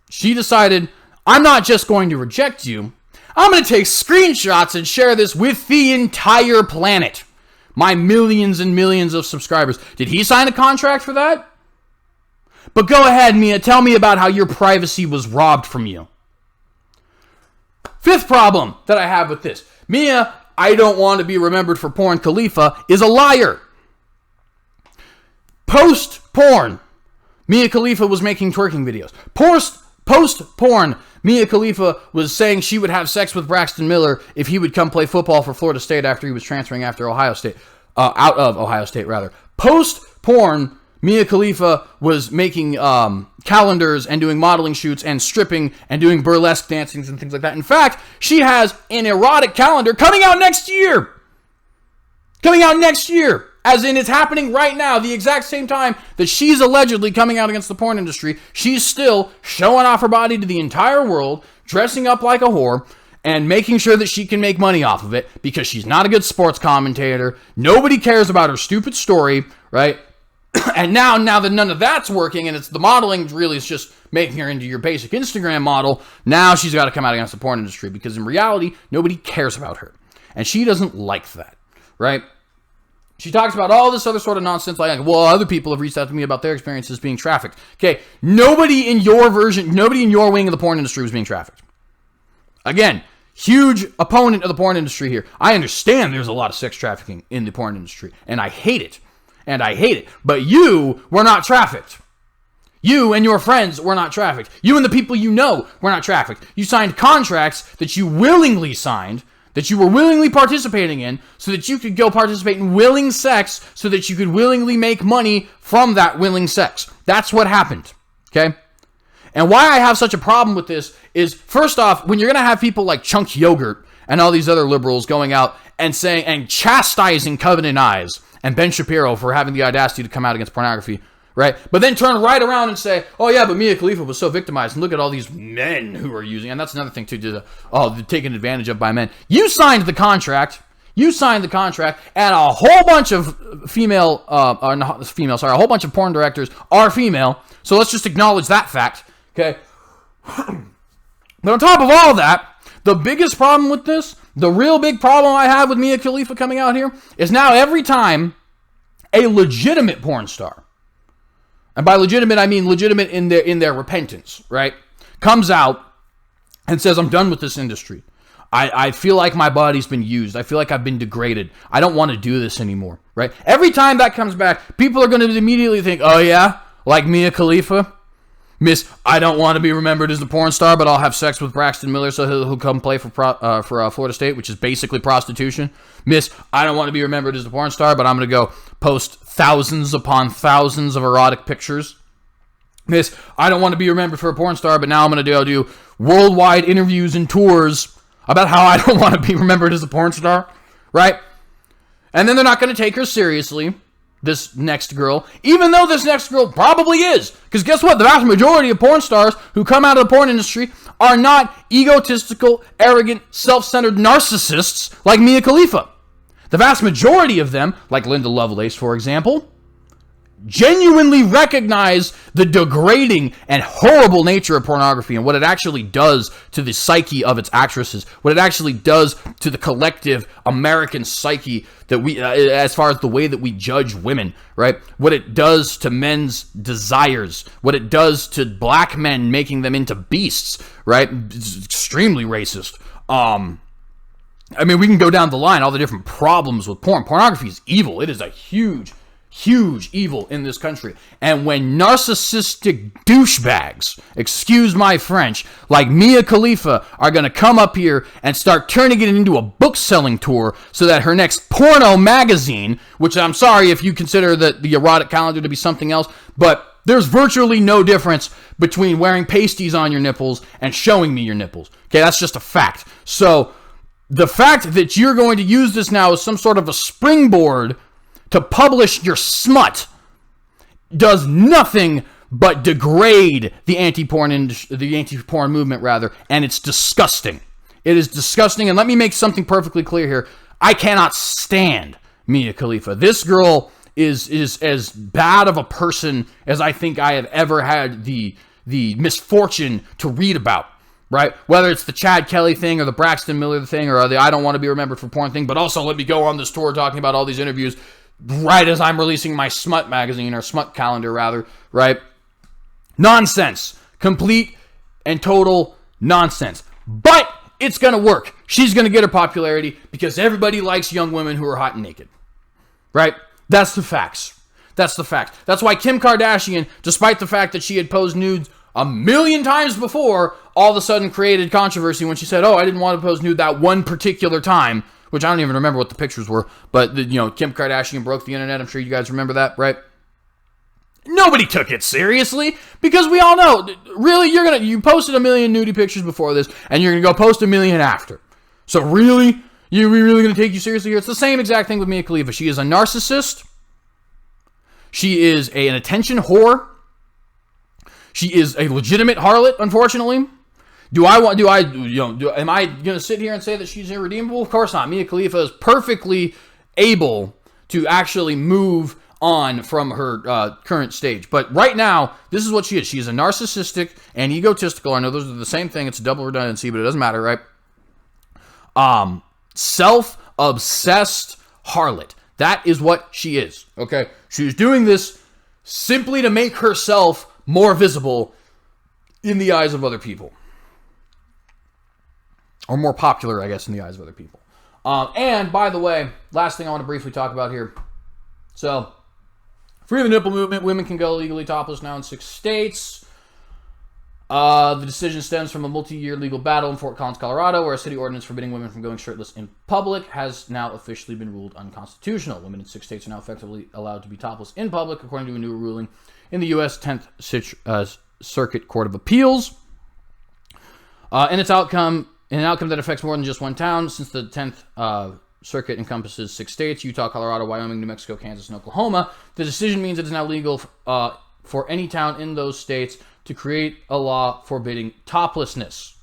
She decided, I'm not just going to reject you. I'm going to take screenshots and share this with the entire planet. My millions and millions of subscribers. Did he sign a contract for that? But go ahead, Mia, tell me about how your privacy was robbed from you. Fifth problem that I have with this. Mia, I don't want to be remembered for porn Khalifa, is a liar. Post-porn, Mia Khalifa was making twerking videos. Post-porn, Mia Khalifa was saying she would have sex with Braxton Miller if he would come play football for Florida State after he was transferring after Ohio State. Out of Ohio State, rather. Post-porn, Mia Khalifa was making calendars and doing modeling shoots and stripping and doing burlesque dancings and things like that. In fact, she has an erotic calendar coming out next year. Coming out next year. As in, it's happening right now, the exact same time that she's allegedly coming out against the porn industry. She's still showing off her body to the entire world, dressing up like a whore, and making sure that she can make money off of it because she's not a good sports commentator. Nobody cares about her stupid story, right? And now that none of that's working and it's the modeling really is just making her into your basic Instagram model, now she's got to come out against the porn industry because in reality, nobody cares about her. And she doesn't like that, right? She talks about all this other sort of nonsense like, well, other people have reached out to me about their experiences being trafficked. Okay, nobody in your wing of the porn industry was being trafficked. Again, huge opponent of the porn industry here. I understand there's a lot of sex trafficking in the porn industry, and I hate it. But you were not trafficked. You and your friends were not trafficked. You and the people you know were not trafficked. You signed contracts that you willingly signed, that you were willingly participating in, so that you could go participate in willing sex, so that you could willingly make money from that willing sex. That's what happened, okay? And why I have such a problem with this is, first off, when you're going to have people like Chunk Yogurt and all these other liberals going out and saying and chastising Covenant Eyes and Ben Shapiro for having the audacity to come out against pornography, right? But then turn right around and say, oh yeah, but Mia Khalifa was so victimized, and look at all these men who are using, and that's another thing too, taken advantage of by men. You signed the contract, and a whole bunch of a whole bunch of porn directors are female, so let's just acknowledge that fact, okay? But on top of all that, the biggest problem with this, the real big problem I have with Mia Khalifa coming out here, is now every time a legitimate porn star, and by legitimate, I mean legitimate in their repentance, right, comes out and says, I'm done with this industry. I feel like my body's been used. I feel like I've been degraded. I don't want to do this anymore, right? Every time that comes back, people are going to immediately think, oh yeah, like Mia Khalifa? Miss, I don't want to be remembered as the porn star, but I'll have sex with Braxton Miller so he'll come play for Florida State, which is basically prostitution. Miss, I don't want to be remembered as the porn star, but I'm going to go post thousands upon thousands of erotic pictures. Miss, I don't want to be remembered for a porn star, but now I'm going to do worldwide interviews and tours about how I don't want to be remembered as a porn star, right? And then they're not going to take her seriously, this next girl, even though this next girl probably is. Because guess what? The vast majority of porn stars who come out of the porn industry are not egotistical, arrogant, self-centered narcissists like Mia Khalifa. The vast majority of them, like Linda Lovelace, for example, genuinely recognize the degrading and horrible nature of pornography and what it actually does to the psyche of its actresses, what it actually does to the collective American psyche that we, as far as the way that we judge women, right? What it does to men's desires, what it does to black men, making them into beasts, right? It's extremely racist. I mean, we can go down the line, all the different problems with porn. Pornography is evil. It is a huge evil in this country. And when narcissistic douchebags, excuse my French, like Mia Khalifa are going to come up here and start turning it into a book-selling tour so that her next porno magazine, which I'm sorry if you consider the erotic calendar to be something else, but there's virtually no difference between wearing pasties on your nipples and showing me your nipples. Okay, that's just a fact. So the fact that you're going to use this now as some sort of a springboard to publish your smut does nothing but degrade the anti-porn movement, rather, and it's disgusting. It is disgusting, and let me make something perfectly clear here. I cannot stand Mia Khalifa. This girl is as bad of a person as I think I have ever had the misfortune to read about. Right? Whether it's the Chad Kelly thing or the Braxton Miller thing or the I don't want to be remembered for porn thing, but also let me go on this tour talking about all these interviews right as I'm releasing my smut magazine, or smut calendar rather, right? Nonsense. Complete and total nonsense. But it's going to work. She's going to get her popularity because everybody likes young women who are hot and naked. Right? That's the facts. That's the fact. That's why Kim Kardashian, despite the fact that she had posed nudes a million times before, all of a sudden created controversy when she said, oh, I didn't want to pose nude that one particular time, which I don't even remember what the pictures were, but, Kim Kardashian broke the internet. I'm sure you guys remember that, right? Nobody took it seriously, because we all know, really, you posted a million nudie pictures before this, and you're going to go post a million after. So really? We really going to take you seriously here? It's the same exact thing with Mia Khalifa. She is a narcissist. She is an attention whore. She is a legitimate harlot, unfortunately. Am I going to sit here and say that she's irredeemable? Of course not. Mia Khalifa is perfectly able to actually move on from her current stage. But right now, this is what she is. She is a narcissistic and egotistical. I know those are the same thing. It's a double redundancy, but it doesn't matter, right? Self-obsessed harlot. That is what she is, okay? She's doing this simply to make herself more visible in the eyes of other people. Or more popular, I guess, in the eyes of other people. And, by the way, last thing I want to briefly talk about here. So, free the nipple movement. Women can go legally topless now in 6 states. The decision stems from a multi-year legal battle in Fort Collins, Colorado, where a city ordinance forbidding women from going shirtless in public has now officially been ruled unconstitutional. Women in 6 states are now effectively allowed to be topless in public, according to a new ruling in the U.S. 10th Circuit Court of Appeals. In an outcome that affects more than just one town, since the 10th Circuit encompasses 6 states, Utah, Colorado, Wyoming, New Mexico, Kansas, and Oklahoma, the decision means it is now legal for any town in those states to create a law forbidding toplessness.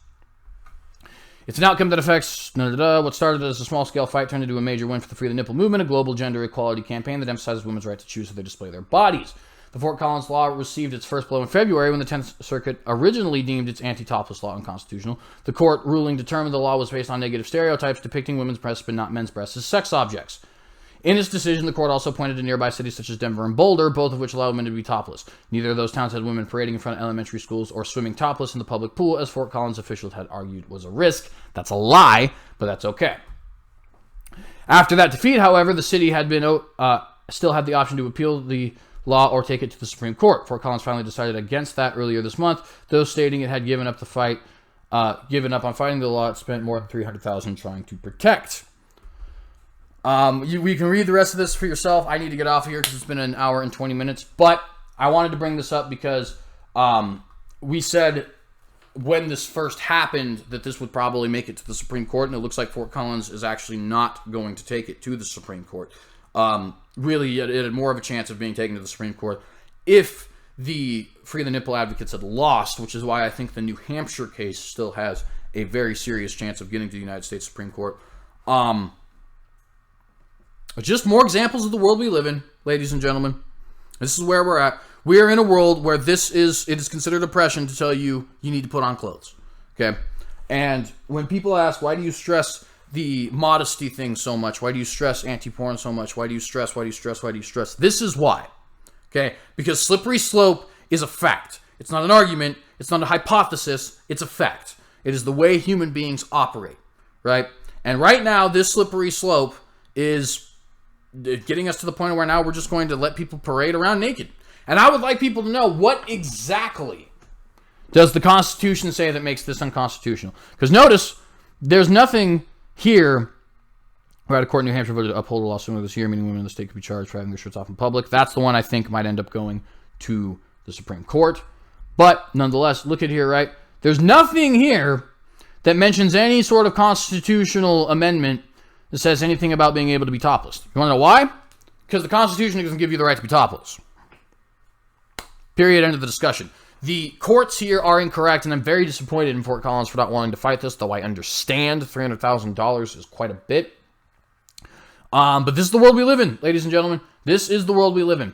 It's an outcome that affects what started as a small-scale fight turned into a major win for the Free the Nipple movement, a global gender equality campaign that emphasizes women's right to choose how they display their bodies. The Fort Collins law received its first blow in February when the 10th Circuit originally deemed its anti-topless law unconstitutional. The court ruling determined the law was based on negative stereotypes depicting women's breasts but not men's breasts as sex objects. In its decision, the court also pointed to nearby cities such as Denver and Boulder, both of which allow women to be topless. Neither of those towns had women parading in front of elementary schools or swimming topless in the public pool, as Fort Collins officials had argued was a risk. That's a lie, but that's okay. After that defeat, however, the city had still had the option to appeal the law or take it to the Supreme Court. Fort Collins finally decided against that earlier this month, though stating it had given up on fighting the law it spent more than $300,000 trying to protect. We can read the rest of this for yourself. I need to get off of here because it's been an hour and 20 minutes. But I wanted to bring this up because we said when this first happened that this would probably make it to the Supreme Court, and it looks like Fort Collins is actually not going to take it to the Supreme Court. Really, it had more of a chance of being taken to the Supreme Court if the Free the Nipple advocates had lost, which is why I think the New Hampshire case still has a very serious chance of getting to the United States Supreme Court. Just more examples of the world we live in, ladies and gentlemen. This is where we're at. We are in a world where it is considered oppression to tell you need to put on clothes. Okay? And when people ask, why do you stress the modesty thing so much? Why do you stress anti-porn so much? Why do you stress? This is why. Okay? Because slippery slope is a fact. It's not an argument. It's not a hypothesis. It's a fact. It is the way human beings operate. Right? And right now, this slippery slope is getting us to the point where now we're just going to let people parade around naked. And I would like people to know, what exactly does the Constitution say that makes this unconstitutional? Because notice, there's nothing here. We're at a court in New Hampshire voted to uphold a law similar to this year, meaning women in the state could be charged for having their shirts off in public. That's the one I think might end up going to the Supreme Court. But nonetheless, look at here, right? There's nothing here that mentions any sort of constitutional amendment that says anything about being able to be topless. You want to know why? Because the Constitution doesn't give you the right to be topless. Period. End of the discussion. The courts here are incorrect, and I'm very disappointed in Fort Collins for not wanting to fight this, though I understand $300,000 is quite a bit. But this is the world we live in, ladies and gentlemen. This is the world we live in.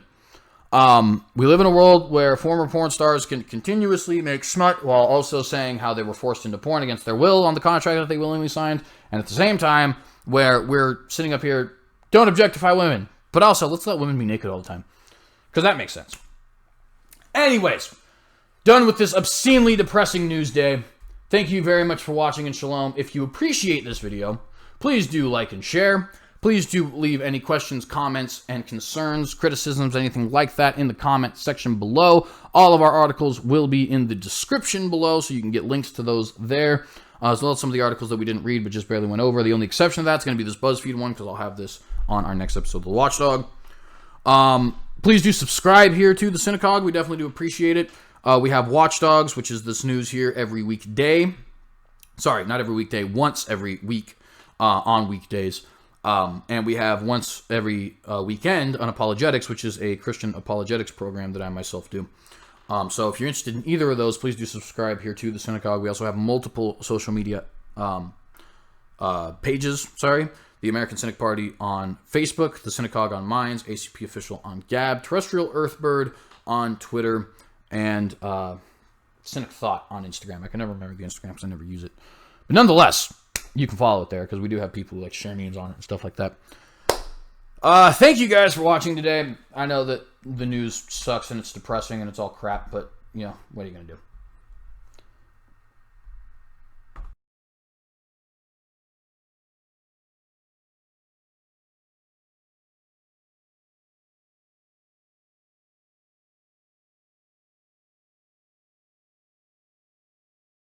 We live in a world where former porn stars can continuously make smut while also saying how they were forced into porn against their will on the contract that they willingly signed, and at the same time, where we're sitting up here, don't objectify women, but also let's let women be naked all the time, because that makes sense. Anyways, done with this obscenely depressing news day. Thank you very much for watching, and shalom. If you appreciate this video, please do like and share. Please do leave any questions, comments, and concerns, criticisms, anything like that in the comment section below. All of our articles will be in the description below, so you can get links to those there, as well as some of the articles that we didn't read but just barely went over. The only exception to that is going to be this BuzzFeed one, because I'll have this on our next episode of The Watchdog. Please do subscribe here to TheCynicogue. We definitely do appreciate it. We have Watchdogs, which is this news here every weekday. Sorry, not every weekday, once every week on weekdays. And we have once every weekend Unapologetics, which is a Christian apologetics program that I myself do. So if you're interested in either of those, please do subscribe here to TheCynicogue. We also have multiple social media pages, The American Cynic Party on Facebook, TheCynicogue on Minds, ACP Official on Gab, Terrestrial Earthbird on Twitter, and Cynic Thought on Instagram. I can never remember the Instagram because I never use it. But nonetheless, you can follow it there because we do have people who like share memes on it and stuff like that. Thank you guys for watching today. I know that the news sucks and it's depressing and it's all crap, but, you know, what are you going to do?